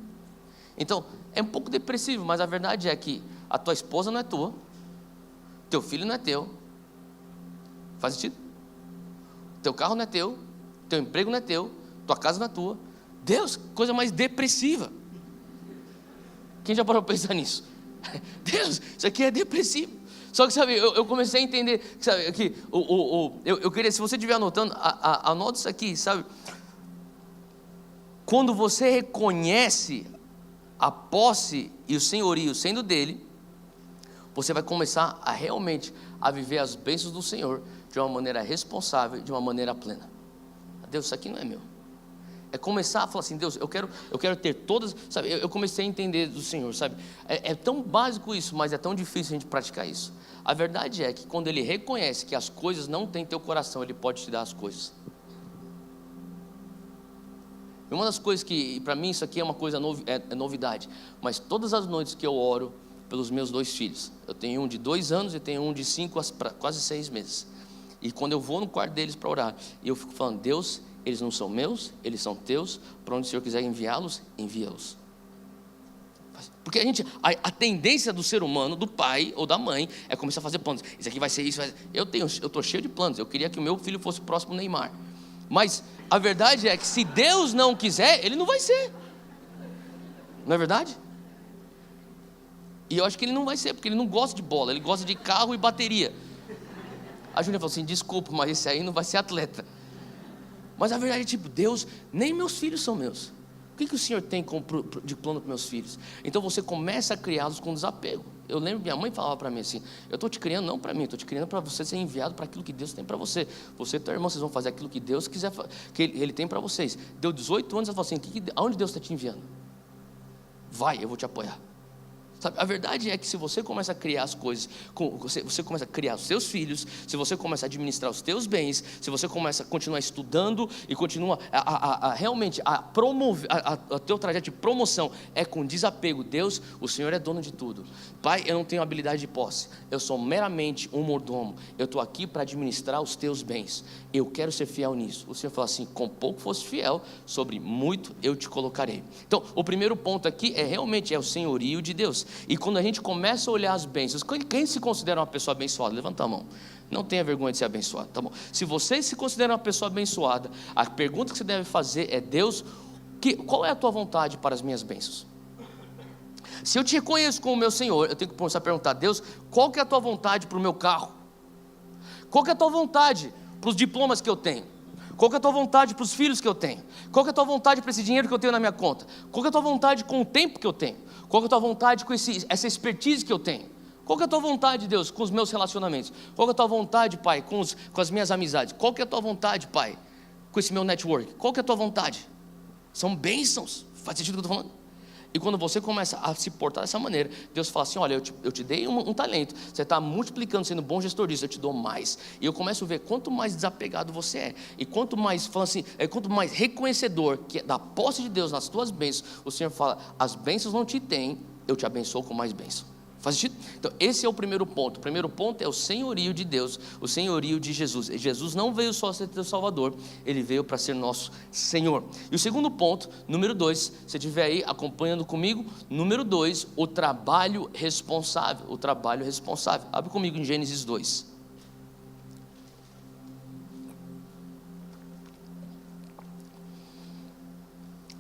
Então, é um pouco depressivo, mas a verdade é que a tua esposa não é tua, teu filho não é teu. Faz sentido? Teu carro não é teu, teu emprego não é teu, tua casa não é tua. Deus, coisa mais depressiva. Quem já parou para pensar nisso? Deus, isso aqui é depressivo. Só que, sabe, eu comecei a entender, sabe, que eu queria, se você estiver anotando, anota isso aqui, sabe? Quando você reconhece a posse e o senhorio sendo dele, você vai começar a realmente a viver as bênçãos do Senhor de uma maneira responsável, de uma maneira plena. Deus, isso aqui não é meu. É começar a falar assim, Deus, eu quero ter todas, sabe, eu comecei a entender do Senhor, sabe, é tão básico isso, mas é tão difícil a gente praticar isso. A verdade é que quando Ele reconhece que as coisas não têm teu coração, Ele pode te dar as coisas. E uma das coisas que, para mim, isso aqui é uma coisa, é novidade, mas todas as noites que eu oro pelos meus 2 filhos, eu tenho um de 2 anos e tenho um de 5 a quase 6 meses, e quando eu vou no quarto deles para orar, e eu fico falando, Deus, eles não são meus, eles são teus, para onde o Senhor quiser enviá-los, envia-os. Porque a tendência do ser humano, do pai ou da mãe, é começar a fazer planos. Isso aqui vai ser isso, eu estou cheio de planos, eu queria que o meu filho fosse o próximo Neymar. Mas a verdade é que se Deus não quiser, ele não vai ser. Não é verdade? E eu acho que ele não vai ser, porque ele não gosta de bola, ele gosta de carro e bateria. A Júlia falou assim, desculpa, mas esse aí não vai ser atleta. Mas a verdade é tipo, Deus, nem meus filhos são meus. O que o Senhor tem de plano para meus filhos? Então você começa a criá-los com desapego. Eu lembro, minha mãe falava para mim assim, eu estou te criando não para mim, estou te criando para você ser enviado para aquilo que Deus tem para você. Você e tua irmã, vocês vão fazer aquilo que Deus quiser, que Ele tem para vocês. Deu 18 anos, ela falou assim, aonde Deus está te enviando? Vai, eu vou te apoiar. Sabe, a verdade é que se você começa a criar as coisas, você começa a criar os seus filhos, se você começa a administrar os teus bens, se você começa a continuar estudando e continua realmente a promover, a teu trajeto de promoção é com desapego. Deus, o Senhor é dono de tudo. Pai, eu não tenho habilidade de posse, eu sou meramente um mordomo, eu estou aqui para administrar os teus bens, eu quero ser fiel nisso. O Senhor fala assim, com pouco fosse fiel, sobre muito eu te colocarei. Então, o primeiro ponto aqui realmente o senhorio de Deus. E quando a gente começa a olhar as bênçãos, quem se considera uma pessoa abençoada? Levanta a mão. Não tenha vergonha de ser abençoado, tá bom? Se você se considera uma pessoa abençoada, a pergunta que você deve fazer é, Deus, qual é a tua vontade para as minhas bênçãos? Se eu te reconheço como meu Senhor, eu tenho que começar a perguntar, Deus, qual que é a tua vontade para o meu carro? Qual que é a tua vontade para os diplomas que eu tenho? Qual que é a tua vontade para os filhos que eu tenho? Qual que é a tua vontade para esse dinheiro que eu tenho na minha conta? Qual que é a tua vontade com o tempo que eu tenho? Qual que é a tua vontade com essa expertise que eu tenho? Qual que é a tua vontade, Deus, com os meus relacionamentos? Qual que é a tua vontade, Pai, com as minhas amizades? Qual que é a tua vontade, Pai, com esse meu network? Qual que é a tua vontade? São bênçãos, faz sentido o que eu estou falando? E quando você começa a se portar dessa maneira, Deus fala assim, olha, eu te dei um talento, você está multiplicando, sendo bom gestor disso, eu te dou mais. E eu começo a ver quanto mais desapegado você é, e quanto mais, fala assim, quanto mais reconhecedor que é da posse de Deus nas tuas bênçãos, o Senhor fala, as bênçãos não te têm, eu te abençoo com mais bênçãos. Faz sentido? Então esse é o primeiro ponto. O primeiro ponto é o senhorio de Deus, o senhorio de Jesus. E Jesus não veio só ser teu Salvador, Ele veio para ser nosso Senhor. E o segundo ponto, número 2, se você estiver aí acompanhando comigo, número 2, o trabalho responsável. O trabalho responsável. Abre comigo em Gênesis 2.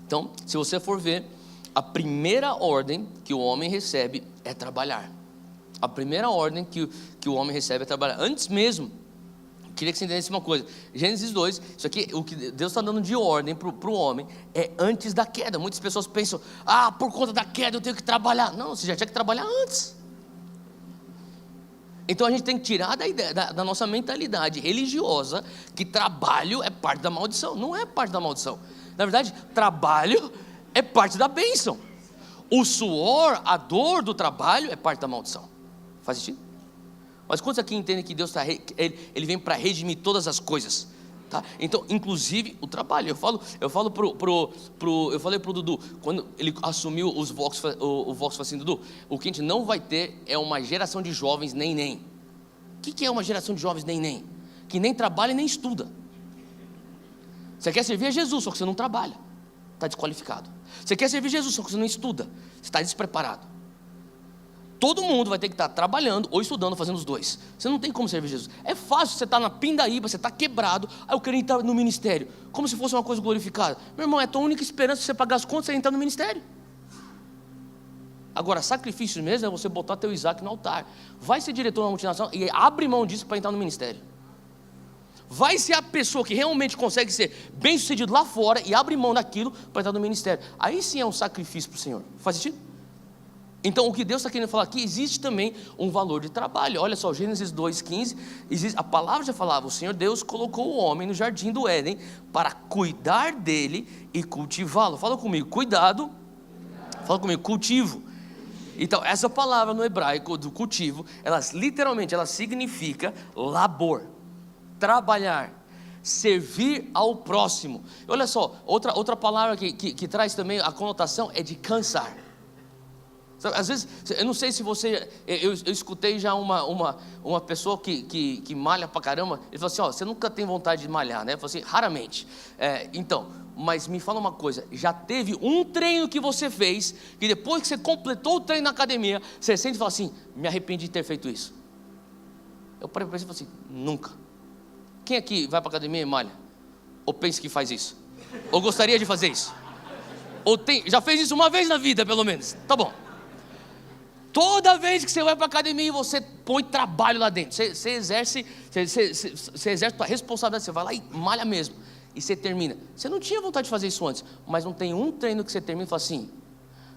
Então, se você for ver, a primeira ordem que o homem recebe é trabalhar. A primeira ordem que o homem recebe é trabalhar. Antes mesmo, queria que você entendesse uma coisa. Gênesis 2, isso aqui, o que Deus está dando de ordem para o homem é antes da queda. Muitas pessoas pensam, por conta da queda eu tenho que trabalhar. Não, você já tinha que trabalhar antes. Então a gente tem que tirar da ideia, da nossa mentalidade religiosa, que trabalho é parte da maldição. Não é parte da maldição. Na verdade, trabalho é parte da bênção. O suor, a dor do trabalho é parte da maldição. Faz sentido? Mas quantos aqui entendem que Deus ele vem para redimir todas as coisas? Tá? Então, inclusive o trabalho. Eu falei pro Dudu, quando ele assumiu o Volkswagen, assim, Dudu, o que a gente não vai ter é uma geração de jovens nem. O que é uma geração de jovens nem? Que nem trabalha e nem estuda. Você quer servir a Jesus, só que você não trabalha, está desqualificado. Você quer servir a Jesus, só que você não estuda, você está despreparado. Todo mundo vai ter que estar trabalhando ou estudando, fazendo os dois. Você não tem como servir Jesus. É fácil, você está na pindaíba, você está quebrado. Eu quero entrar no ministério, como se fosse uma coisa glorificada. Meu irmão, é a tua única esperança de você pagar as contas, você entrar no ministério. Agora, sacrifício mesmo é você botar teu Isaac no altar. Vai ser diretor na multinacional e abre mão disso para entrar no ministério. Vai ser a pessoa que realmente consegue ser bem sucedido lá fora e abre mão daquilo para entrar no ministério. Aí sim é um sacrifício para o Senhor. Faz sentido? Então o que Deus está querendo falar aqui, existe também um valor de trabalho. Olha só, Gênesis 2,15, a palavra já falava, o Senhor Deus colocou o homem no jardim do Éden para cuidar dele e cultivá-lo. Fala comigo, cuidado. Fala comigo, cultivo. Então essa palavra no hebraico do cultivo, ela literalmente significa labor, trabalhar, servir ao próximo. Olha só, outra palavra que traz também a conotação é de cansar. Às vezes, eu não sei se você, eu escutei já uma pessoa que malha pra caramba. Ele falou assim, você nunca tem vontade de malhar, né? Eu falei assim, raramente. Então, mas me fala uma coisa, já teve um treino que você fez, que depois que você completou o treino na academia, você sente e fala assim, me arrependi de ter feito isso? Eu parei para pensar e falei assim, nunca. Quem aqui vai para a academia e malha? Ou pensa que faz isso? Ou gostaria de fazer isso? Ou já fez isso uma vez na vida, pelo menos? Tá bom. Toda vez que você vai para a academia e você põe trabalho lá dentro, você exerce a responsabilidade, você vai lá e malha mesmo, e você termina. Você não tinha vontade de fazer isso antes, mas não tem um treino que você termina e fala assim,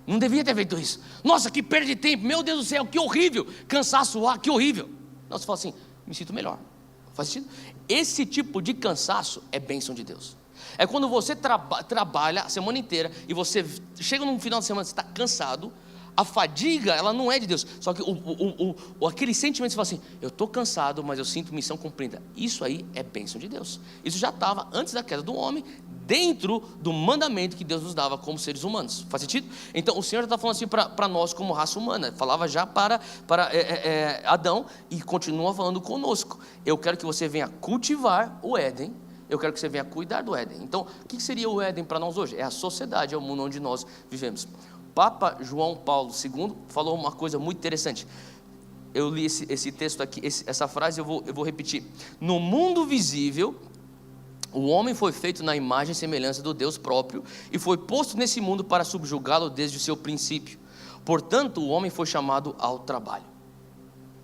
não devia ter feito isso. Nossa, que perda de tempo, meu Deus do céu, que horrível, cansaço, que horrível. Não, você fala assim, me sinto melhor. Faz sentido? Esse tipo de cansaço é bênção de Deus. É quando você trabalha a semana inteira e você chega num final de semana, você está cansado. A fadiga, ela não é de Deus. Só que aquele sentimento, você fala assim, eu estou cansado, mas eu sinto missão cumprida. Isso aí é bênção de Deus. Isso já estava antes da queda do homem, dentro do mandamento que Deus nos dava como seres humanos. Faz sentido? Então o Senhor já está falando assim para nós como raça humana. Falava já para Adão e continua falando conosco. Eu quero que você venha cultivar o Éden. Eu quero que você venha cuidar do Éden. Então o que seria o Éden para nós hoje? É a sociedade, é o mundo onde nós vivemos. Papa João Paulo II falou uma coisa muito interessante. Eu li esse texto aqui, essa frase eu vou repetir. No mundo visível, o homem foi feito na imagem e semelhança do Deus próprio e foi posto nesse mundo para subjugá-lo desde o seu princípio. Portanto, o homem foi chamado ao trabalho.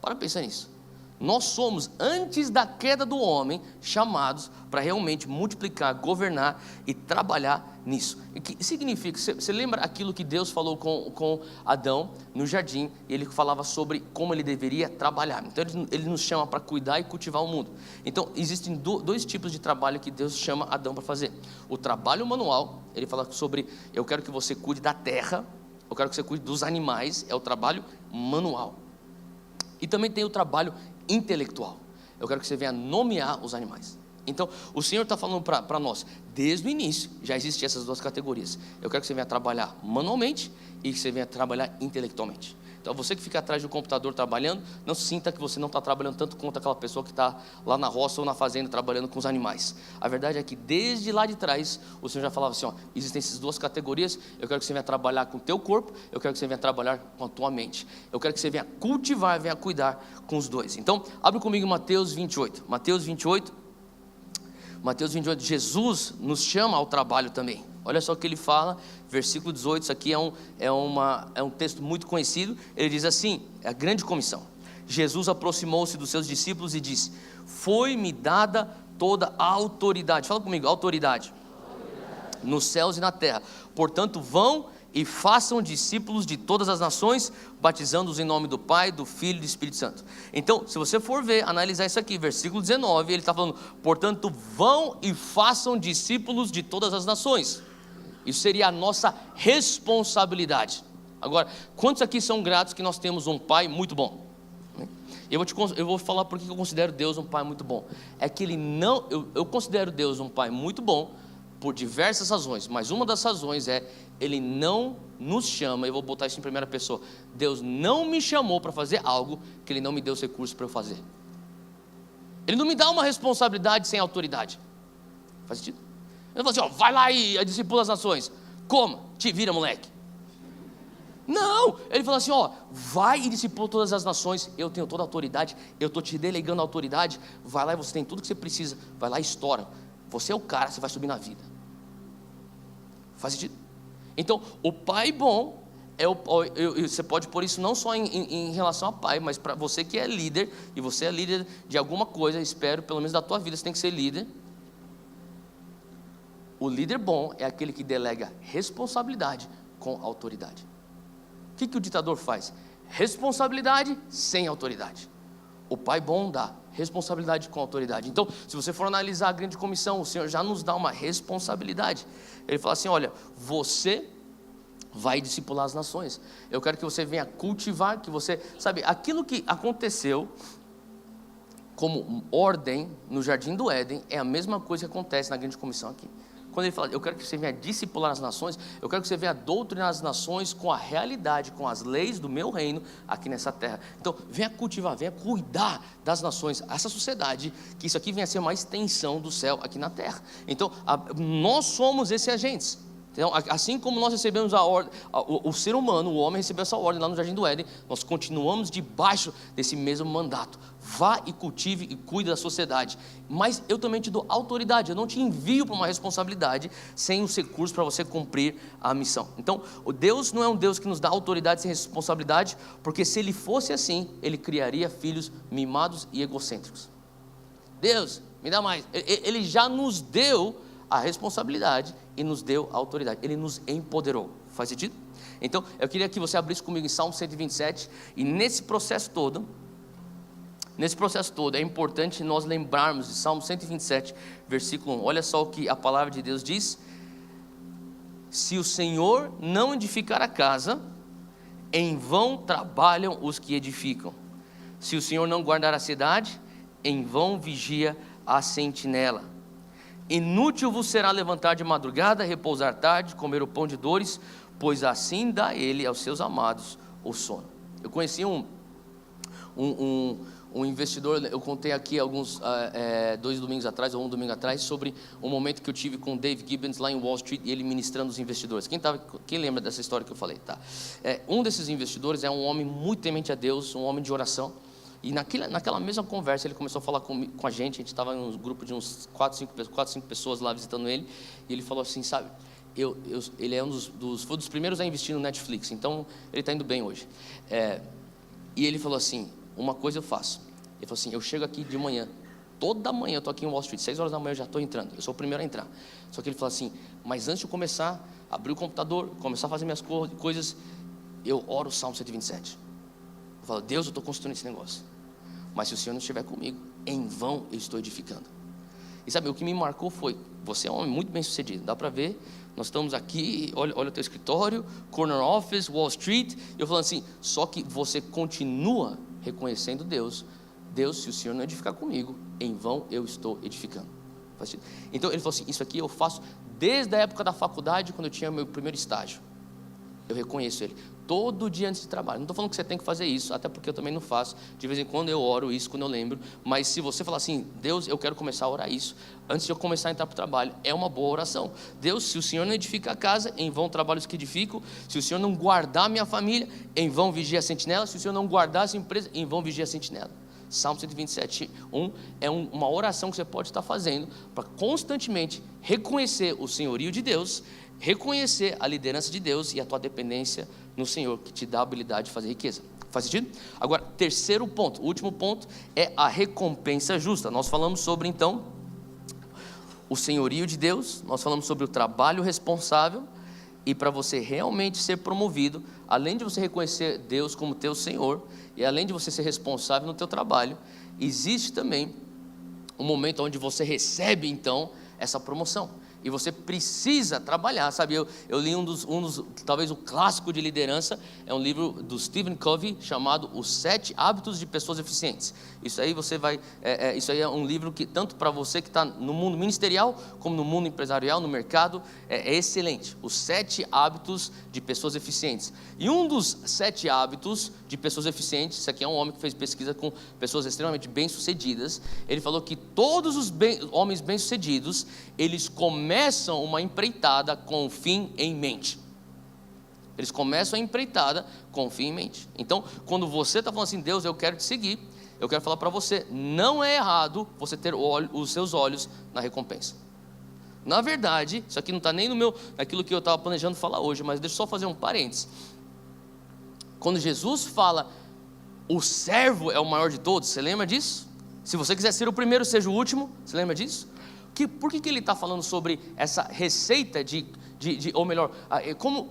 Para pensar nisso. Nós somos, antes da queda do homem, chamados para realmente multiplicar, governar e trabalhar nisso. O que significa? Você lembra aquilo que Deus falou com Adão no jardim? E ele falava sobre como ele deveria trabalhar. Então ele nos chama para cuidar e cultivar o mundo. Então existem dois tipos de trabalho que Deus chama Adão para fazer. O trabalho manual, ele fala sobre, eu quero que você cuide da terra, eu quero que você cuide dos animais, é o trabalho manual. E também tem o trabalho intelectual. Eu quero que você venha nomear os animais. Então, o Senhor está falando para nós, desde o início, já existem essas duas categorias. Eu quero que você venha trabalhar manualmente e que você venha trabalhar intelectualmente. Então, você que fica atrás do computador trabalhando, não sinta que você não está trabalhando tanto quanto aquela pessoa que está lá na roça ou na fazenda trabalhando com os animais. A verdade é que desde lá de trás, o Senhor já falava assim, existem essas duas categorias, eu quero que você venha trabalhar com o teu corpo, eu quero que você venha trabalhar com a tua mente. Eu quero que você venha cultivar, venha cuidar com os dois. Então, abre comigo Mateus 28. Mateus 28, Jesus nos chama ao trabalho também. Olha só o que ele fala, versículo 18, isso aqui é um texto muito conhecido. Ele diz assim, é a grande comissão. Jesus aproximou-se dos seus discípulos e disse, foi-me dada toda a autoridade. Fala comigo, autoridade. Nos céus e na terra. Portanto, vão e façam discípulos de todas as nações, batizando-os em nome do Pai, do Filho e do Espírito Santo. Então, se você for ver, analisar isso aqui, versículo 19, ele está falando, portanto, vão e façam discípulos de todas as nações. Isso seria a nossa responsabilidade. Agora, quantos aqui são gratos que nós temos um Pai muito bom? Eu vou falar por que eu considero Deus um Pai muito bom. É que Ele não, eu considero Deus um Pai muito bom por diversas razões, mas uma das razões é, Ele não nos chama, eu vou botar isso em primeira pessoa, Deus não me chamou para fazer algo que Ele não me deu os recursos para eu fazer. Ele não me dá uma responsabilidade sem autoridade. Faz sentido? Ele fala assim, vai lá e discipula as nações. Como? Te vira, moleque. Não, ele fala assim, vai e discipula todas as nações, eu tenho toda a autoridade, eu estou te delegando a autoridade, vai lá e você tem tudo que você precisa, vai lá e estoura, você é o cara, você vai subir na vida. Faz sentido? Então, o pai bom, você pode pôr isso não só em relação ao pai, mas para você que é líder, e você é líder de alguma coisa, espero, pelo menos da tua vida, você tem que ser líder. O líder bom é aquele que delega responsabilidade com autoridade. O que o ditador faz? Responsabilidade sem autoridade. O pai bom dá responsabilidade com autoridade. Então, se você for analisar a grande comissão, o Senhor já nos dá uma responsabilidade. Ele fala assim, olha, você vai discipular as nações. Eu quero que você venha cultivar, que você, sabe, aquilo que aconteceu como ordem no Jardim do Éden, é a mesma coisa que acontece na grande comissão aqui. Quando ele fala, eu quero que você venha discipular as nações, eu quero que você venha doutrinar as nações com a realidade, com as leis do meu reino aqui nessa terra. Então, venha cultivar, venha cuidar das nações, essa sociedade, que isso aqui venha a ser uma extensão do céu aqui na terra. Então, nós somos esses agentes. Então, assim como nós recebemos a ordem, o ser humano, o homem recebeu essa ordem lá no Jardim do Éden, nós continuamos debaixo desse mesmo mandato. Vá e cultive e cuide da sociedade. Mas eu também te dou autoridade, eu não te envio para uma responsabilidade sem os recursos para você cumprir a missão. Então, o Deus não é um Deus que nos dá autoridade sem responsabilidade, porque se Ele fosse assim, Ele criaria filhos mimados e egocêntricos. Deus, me dá mais. Ele já nos deu a responsabilidade e nos deu a autoridade. Ele nos empoderou. Faz sentido? Então, eu queria que você abrisse comigo em Salmo 127. E nesse processo todo, é importante nós lembrarmos de Salmo 127, versículo 1. Olha só o que a palavra de Deus diz. Se o Senhor não edificar a casa, em vão trabalham os que edificam. Se o Senhor não guardar a cidade, em vão vigia a sentinela. Inútil vos será levantar de madrugada, repousar tarde, comer o pão de dores, pois assim dá Ele aos seus amados o sono. Eu conheci um investidor, eu contei aqui alguns 2 domingos atrás, ou um domingo atrás, sobre um momento que eu tive com o Dave Gibbons lá em Wall Street, e ele ministrando os investidores. Quem lembra dessa história que eu falei? Tá? Um desses investidores é um homem muito temente a Deus, um homem de oração. E naquela mesma conversa ele começou a falar com a gente estava em um grupo de uns 4, 5 pessoas lá visitando ele, e ele falou assim, sabe, ele é foi dos primeiros a investir no Netflix, então ele está indo bem hoje. E ele falou assim, uma coisa eu faço, ele falou assim, eu chego aqui de manhã, toda manhã eu estou aqui em Wall Street, 6 horas da manhã eu já estou entrando, eu sou o primeiro a entrar. Só que ele falou assim, mas antes de eu começar, abrir o computador, começar a fazer minhas coisas, eu oro o Salmo 127. Eu falo, Deus, eu estou construindo esse negócio, mas se o Senhor não estiver comigo, em vão eu estou edificando. E sabe, o que me marcou foi, você é um homem muito bem sucedido, dá para ver, nós estamos aqui, olha o teu escritório, corner office, Wall Street, eu falando assim, só que você continua reconhecendo Deus, se o Senhor não edificar comigo, em vão eu estou edificando. Então ele falou assim, isso aqui eu faço desde a época da faculdade, quando eu tinha meu primeiro estágio. Eu reconheço Ele, todo dia antes de trabalho. Não estou falando que você tem que fazer isso, até porque eu também não faço. De vez em quando eu oro isso, quando eu lembro. Mas se você falar assim, Deus, eu quero começar a orar isso, antes de eu começar a entrar para o trabalho, é uma boa oração. Deus, se o Senhor não edifica a casa, em vão trabalhos que edificam. Se o Senhor não guardar a minha família, em vão vigia a sentinela. Se o Senhor não guardar essa empresa, em vão vigia a sentinela. Salmo 127, 1 é uma oração que você pode estar fazendo para constantemente reconhecer o senhorio de Deus, reconhecer a liderança de Deus e a tua dependência no Senhor, que te dá a habilidade de fazer riqueza. Faz sentido? Agora, terceiro ponto, o último ponto é a recompensa justa. Nós falamos sobre, então, o senhorio de Deus, nós falamos sobre o trabalho responsável, E para você realmente ser promovido, além de você reconhecer Deus como teu Senhor, e além de você ser responsável no teu trabalho, existe também um momento onde você recebe então essa promoção. E você precisa trabalhar, sabe? Eu li talvez o clássico de liderança, é um livro do Stephen Covey, chamado Os 7 Hábitos de Pessoas Eficientes. Isso aí isso aí é um livro que, tanto para você que está no mundo ministerial, como no mundo empresarial, no mercado, é excelente. Os 7 Hábitos de Pessoas Eficientes. E um dos 7 hábitos de pessoas eficientes, isso aqui é um homem que fez pesquisa com pessoas extremamente bem-sucedidas, ele falou que todos os homens bem-sucedidos, eles começam uma empreitada com o fim em mente. Eles começam a empreitada com o fim em mente. Então, quando você está falando assim, Deus, eu quero te seguir, eu quero falar para você, não é errado você ter os seus olhos na recompensa. Na verdade, isso aqui não está nem naquilo que eu estava planejando falar hoje, mas deixa eu só fazer um parênteses. Quando Jesus fala, o servo é o maior de todos, você lembra disso? Se você quiser ser o primeiro, seja o último, você lembra disso? Por que ele está falando sobre essa receita ou melhor,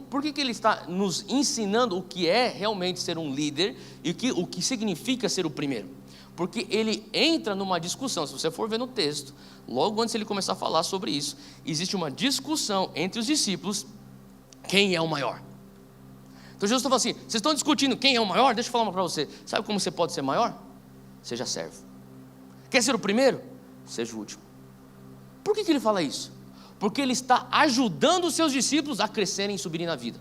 por que ele está nos ensinando o que é realmente ser um líder e o que significa ser o primeiro? Porque ele entra numa discussão, se você for ver no texto, logo antes de ele começar a falar sobre isso, existe uma discussão entre os discípulos, quem é o maior? Então Jesus está falando assim, vocês estão discutindo quem é o maior? Deixa eu falar uma para você, sabe como você pode ser maior? Seja servo. Quer ser o primeiro? Seja o último. Por que ele fala isso? Porque ele está ajudando os seus discípulos a crescerem e subirem na vida.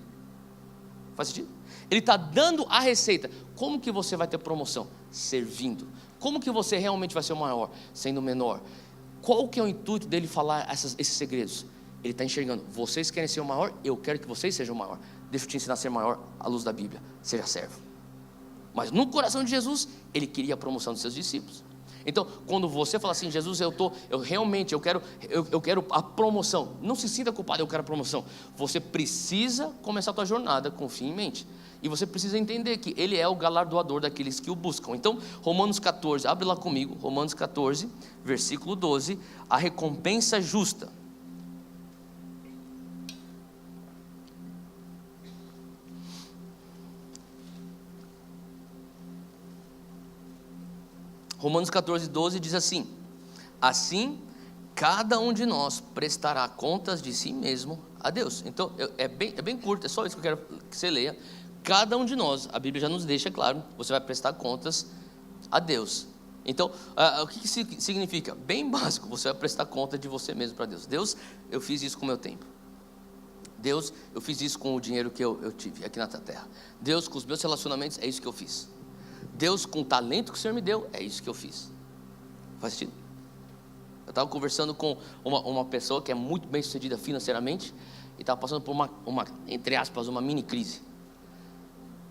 Faz sentido? Ele está dando a receita. Como que você vai ter promoção? Servindo. Como que você realmente vai ser o maior? Sendo o menor. Qual que é o intuito dele falar esses segredos? Ele está enxergando, vocês querem ser o maior, eu quero que vocês sejam o maior. Deixa eu te ensinar a ser maior à luz da Bíblia. Seja servo. Mas no coração de Jesus, ele queria a promoção dos seus discípulos. Então, quando você fala assim, Jesus, eu quero a promoção. Não se sinta culpado, eu quero a promoção. Você precisa começar a tua jornada com o fim em mente. E você precisa entender que ele é o galardoador daqueles que o buscam. Então, Romanos 14, abre lá comigo, Romanos 14, versículo 12, a recompensa justa. Romanos 14, 12 diz assim, assim, cada um de nós prestará contas de si mesmo a Deus. Então, é bem curto, é só isso que eu quero que você leia. Cada um de nós, a Bíblia já nos deixa claro, você vai prestar contas a Deus. Então, o que significa? Bem básico, você vai prestar conta de você mesmo para Deus. Deus, eu fiz isso com o meu tempo. Deus, eu fiz isso com o dinheiro que eu tive aqui na terra. Deus, com os meus relacionamentos, é isso que eu fiz. Deus, com o talento que o Senhor me deu, é isso que eu fiz. Faz sentido? Eu estava conversando com uma pessoa que é muito bem sucedida financeiramente e estava passando por entre aspas, uma mini crise.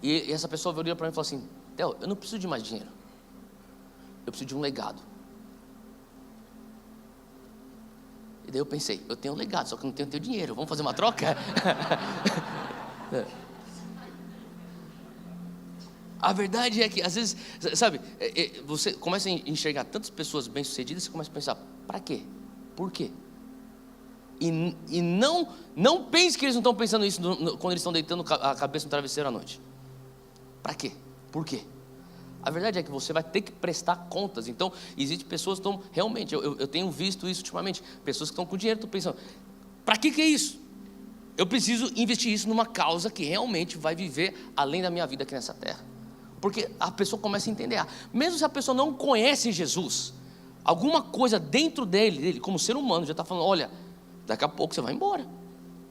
E essa pessoa veio para mim e falou assim, Theo, eu não preciso de mais dinheiro, eu preciso de um legado. E daí eu pensei, eu tenho um legado, só que eu não tenho teu dinheiro, vamos fazer uma troca? A verdade é que, às vezes, sabe, você começa a enxergar tantas pessoas bem-sucedidas, você começa a pensar, para quê? Por quê? E não pense que eles não estão pensando isso quando eles estão deitando a cabeça no travesseiro à noite. Para quê? Por quê? A verdade é que você vai ter que prestar contas. Então, existem pessoas que estão, realmente, eu tenho visto isso ultimamente, pessoas que estão com dinheiro, estão pensando, para que é isso? Eu preciso investir isso numa causa que realmente vai viver além da minha vida aqui nessa terra. Porque a pessoa começa a entender, mesmo se a pessoa não conhece Jesus, alguma coisa dentro dele como ser humano, já está falando, olha, daqui a pouco você vai embora.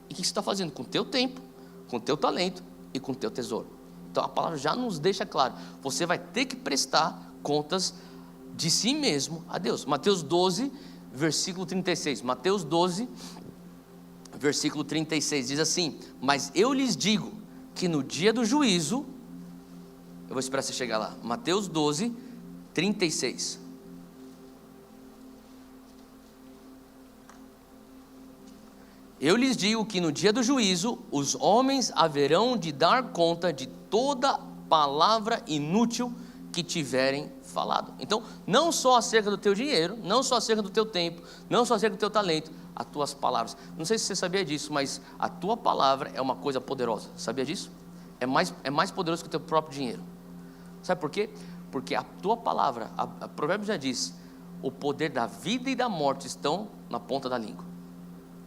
E o que você está fazendo? Com o teu tempo, com o teu talento e com o teu tesouro. Então a palavra já nos deixa claro, você vai ter que prestar contas de si mesmo a Deus. Mateus 12, versículo 36. Mateus 12, versículo 36 diz assim, mas eu lhes digo que no dia do juízo, eu vou esperar você chegar lá, Mateus 12, 36. Eu lhes digo que no dia do juízo, os homens haverão de dar conta de toda palavra inútil que tiverem falado. Então, não só acerca do teu dinheiro, não só acerca do teu tempo, não só acerca do teu talento, as tuas palavras. Não sei se você sabia disso, mas a tua palavra é uma coisa poderosa. Sabia disso? É mais poderoso que o teu próprio dinheiro. Sabe por quê? Porque a tua palavra, a Provérbios já diz, o poder da vida e da morte estão na ponta da língua.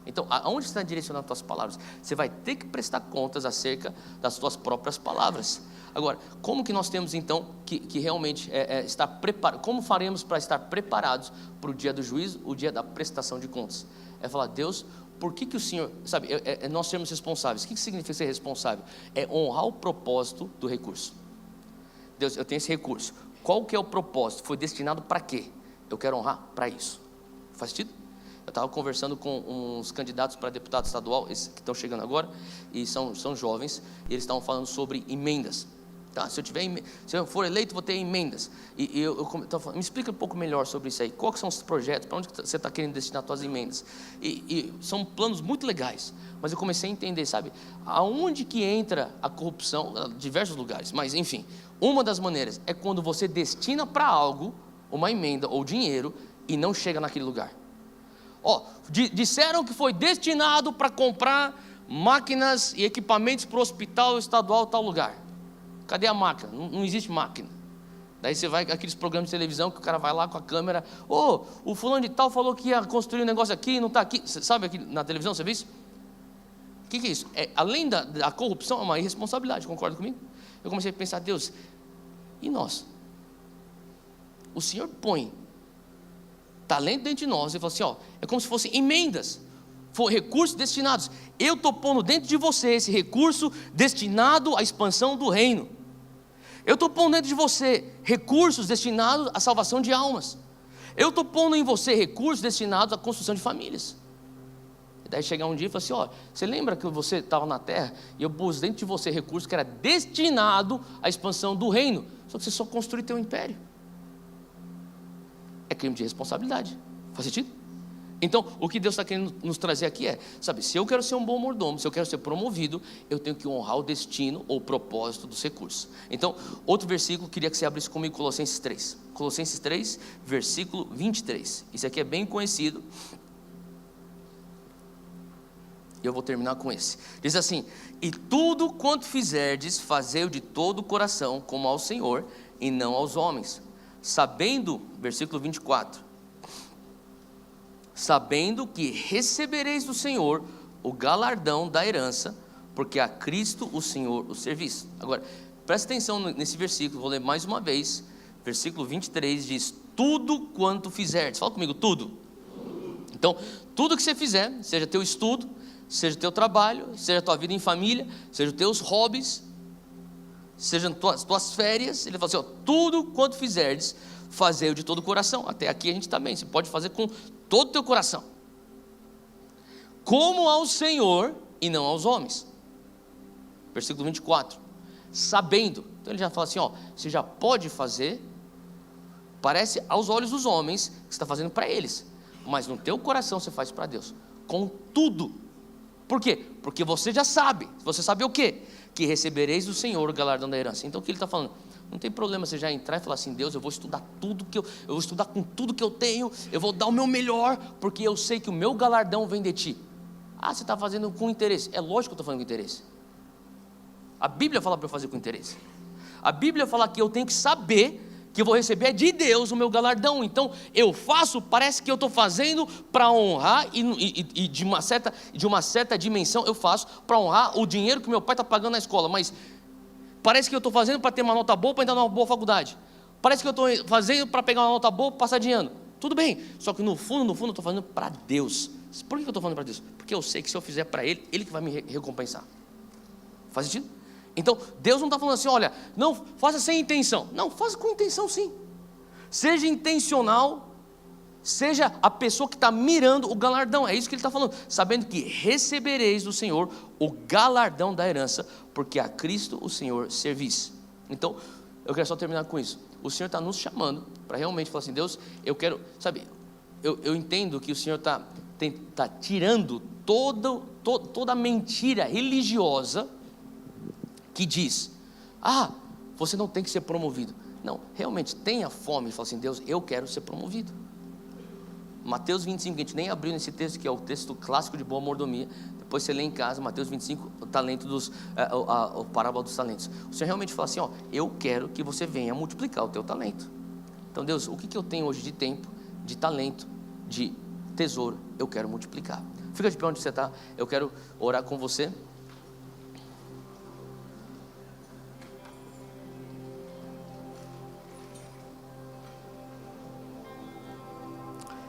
Então, aonde está direcionando as tuas palavras? Você vai ter que prestar contas acerca das tuas próprias palavras. Agora, como que nós temos então que realmente estar preparados? Como faremos para estar preparados para o dia do juízo, o dia da prestação de contas? É falar, Deus, por que o Senhor, sabe, nós sermos responsáveis. O que significa ser responsável? É honrar o propósito do recurso. Deus, eu tenho esse recurso. Qual que é o propósito? Foi destinado para quê? Eu quero honrar para isso. Faz sentido? Eu estava conversando com uns candidatos para deputado estadual, esses que estão chegando agora, e são jovens, e eles estavam falando sobre emendas. Tá, se eu for eleito, vou ter emendas. E eu falando, me explica um pouco melhor sobre isso aí. Quais são os projetos? Para onde você está querendo destinar as suas emendas? E são planos muito legais. Mas eu comecei a entender, sabe? Aonde que entra a corrupção? Diversos lugares. Mas, enfim, uma das maneiras é quando você destina para algo uma emenda ou dinheiro e não chega naquele lugar. Disseram que foi destinado para comprar máquinas e equipamentos para o hospital estadual tal lugar. Cadê a máquina? Não existe máquina. Daí você vai aqueles programas de televisão que o cara vai lá com a câmera, o fulano de tal falou que ia construir um negócio aqui e não está aqui. Você sabe aqui na televisão, você viu isso? O que é isso? Além da corrupção, é uma irresponsabilidade, concorda comigo? Eu comecei a pensar, Deus, e nós? O Senhor põe talento dentro de nós e fala assim, é como se fossem emendas, recursos destinados. Eu estou pondo dentro de você esse recurso destinado à expansão do reino. Eu estou pondo dentro de você recursos destinados à salvação de almas. Eu estou pondo em você recursos destinados à construção de famílias. E daí chegar um dia e falar assim, você lembra que você estava na terra e eu pus dentro de você recursos que era destinado à expansão do reino, só que você só construiu teu império. É crime de responsabilidade. Faz sentido? Então, o que Deus está querendo nos trazer aqui sabe, se eu quero ser um bom mordomo, se eu quero ser promovido, eu tenho que honrar o destino ou o propósito dos recursos. Então, outro versículo, queria que você abrisse comigo Colossenses 3. Colossenses 3, versículo 23. Isso aqui é bem conhecido. E eu vou terminar com esse. Diz assim, e tudo quanto fizerdes, fazei-o de todo o coração, como ao Senhor, e não aos homens. Sabendo, versículo 24, sabendo que recebereis do Senhor o galardão da herança, porque a Cristo o Senhor o servis. Agora, presta atenção nesse versículo, vou ler mais uma vez, versículo 23 diz, tudo quanto fizerdes, fala comigo, tudo. Então, tudo que você fizer, seja teu estudo, seja teu trabalho, seja tua vida em família, seja teus hobbies, sejam tuas férias, ele fala assim, tudo quanto fizerdes, fazei-o de todo o coração. Até aqui a gente está bem, você pode fazer com todo o teu coração, como ao Senhor e não aos homens. Versículo 24, sabendo, então ele já fala assim, você já pode fazer, parece aos olhos dos homens, que você está fazendo para eles, mas no teu coração você faz para Deus, com tudo. Por quê? Porque você já sabe, você sabe o quê? Que recebereis do Senhor o galardão da herança. Então o que ele está falando? Não tem problema você já entrar e falar assim, Deus, eu vou estudar tudo eu vou estudar com tudo que eu tenho, eu vou dar o meu melhor, porque eu sei que o meu galardão vem de ti. Você está fazendo com interesse. É lógico que eu estou fazendo com interesse. A Bíblia fala para eu fazer com interesse. A Bíblia fala que eu tenho que saber que eu vou receber de Deus o meu galardão. Então eu faço, parece que eu estou fazendo para honrar e de uma certa dimensão eu faço para honrar o dinheiro que meu pai está pagando na escola, mas parece que eu estou fazendo para ter uma nota boa para entrar numa boa faculdade. Parece que eu estou fazendo para pegar uma nota boa para passar de ano. Tudo bem, só que no fundo eu estou fazendo para Deus. Por que eu estou fazendo para Deus? Porque eu sei que se eu fizer para Ele, Ele que vai me recompensar. Faz sentido? Então, Deus não está falando assim, olha, não, faça sem intenção. Não, faça com intenção sim. Seja intencional, seja a pessoa que está mirando o galardão. É isso que ele está falando. Sabendo que recebereis do Senhor o galardão da herança, porque a Cristo o Senhor servis. Então, eu quero só terminar com isso. O Senhor está nos chamando para realmente falar assim, Deus, eu quero, sabe, eu entendo que o Senhor está tirando toda a mentira religiosa que diz, você não tem que ser promovido. Não, realmente tenha fome e fala assim: Deus, eu quero ser promovido. Mateus 25, que a gente nem abriu nesse texto, que é o texto clássico de boa mordomia. Depois você lê em casa, Mateus 25, o talento a parábola dos talentos. O Senhor realmente fala assim: ó, eu quero que você venha multiplicar o teu talento. Então, Deus, o que eu tenho hoje de tempo, de talento, de tesouro, eu quero multiplicar. Fica de pé onde você está, eu quero orar com você.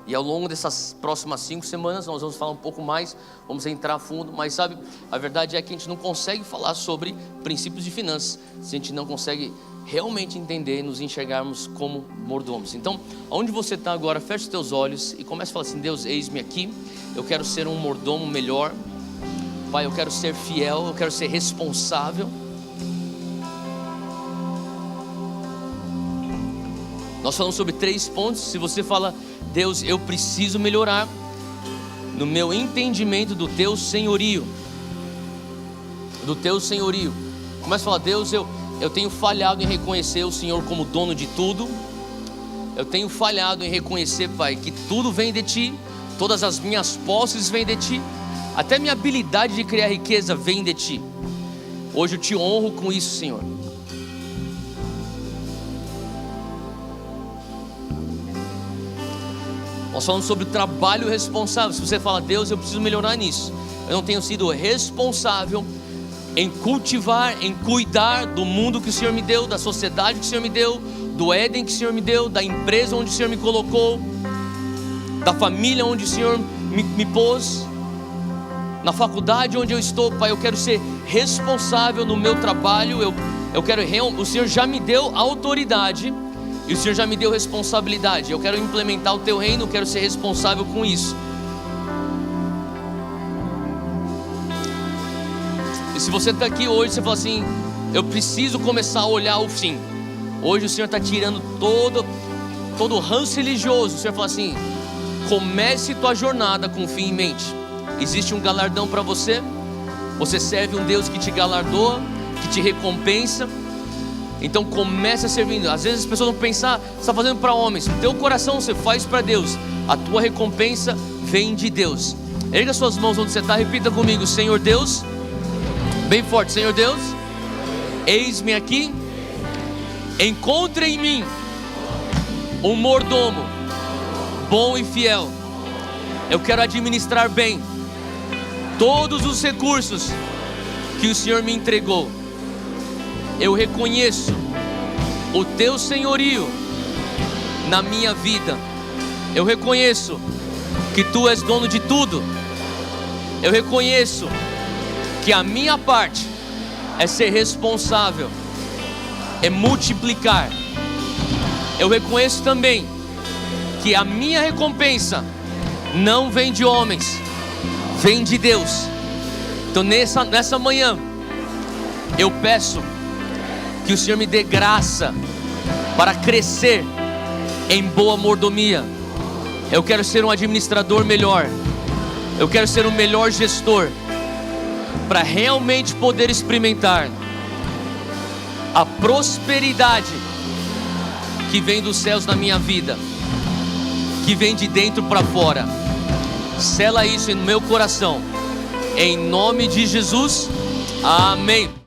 E ao longo dessas próximas 5 semanas nós vamos falar um pouco mais, vamos entrar a fundo. Mas sabe, a verdade é que a gente não consegue falar sobre princípios de finanças se a gente não consegue realmente entender, nos enxergarmos como mordomos. Então, onde você está agora, feche os teus olhos e comece a falar assim: Deus, eis-me aqui, eu quero ser um mordomo melhor. Pai, eu quero ser fiel, eu quero ser responsável. Nós falamos sobre 3 pontos. Se você fala: Deus, eu preciso melhorar no meu entendimento do teu senhorio, começa a falar: Deus, eu tenho falhado em reconhecer o Senhor como dono de tudo. Eu tenho falhado em reconhecer, Pai, que tudo vem de Ti, todas as minhas posses vêm de Ti, até minha habilidade de criar riqueza vem de Ti. Hoje eu Te honro com isso, Senhor. Nós falamos sobre o trabalho responsável. Se você fala: Deus, eu preciso melhorar nisso, eu não tenho sido responsável em cultivar, em cuidar do mundo que o Senhor me deu, da sociedade que o Senhor me deu, do Éden que o Senhor me deu, da empresa onde o Senhor me colocou, da família onde o Senhor me pôs, na faculdade onde eu estou. Pai, eu quero ser responsável no meu trabalho. Eu quero, o Senhor já me deu autoridade e o Senhor já me deu responsabilidade. Eu quero implementar o teu reino, eu quero ser responsável com isso. E se você está aqui hoje, você fala assim: eu preciso começar a olhar o fim. Hoje o Senhor está tirando todo o ranço religioso. O Senhor fala assim: comece tua jornada com o fim em mente. Existe um galardão para você. Você serve um Deus que te galardoa, que te recompensa. Então comece a servir. Às vezes as pessoas vão pensar: você está fazendo para homens. No teu coração você faz para Deus. A tua recompensa vem de Deus. Erga suas mãos onde você está, repita comigo: Senhor Deus, bem forte, Senhor Deus, eis-me aqui, encontre em mim um mordomo bom e fiel. Eu quero administrar bem todos os recursos que o Senhor me entregou. Eu reconheço o teu senhorio na minha vida. Eu reconheço que tu és dono de tudo. Eu reconheço que a minha parte é ser responsável, é multiplicar. Eu reconheço também que a minha recompensa não vem de homens, vem de Deus. Então nessa manhã eu peço que o Senhor me dê graça para crescer em boa mordomia. Eu quero ser um administrador melhor, eu quero ser um melhor gestor, para realmente poder experimentar a prosperidade que vem dos céus na minha vida, que vem de dentro para fora. Sela isso no meu coração, em nome de Jesus, amém.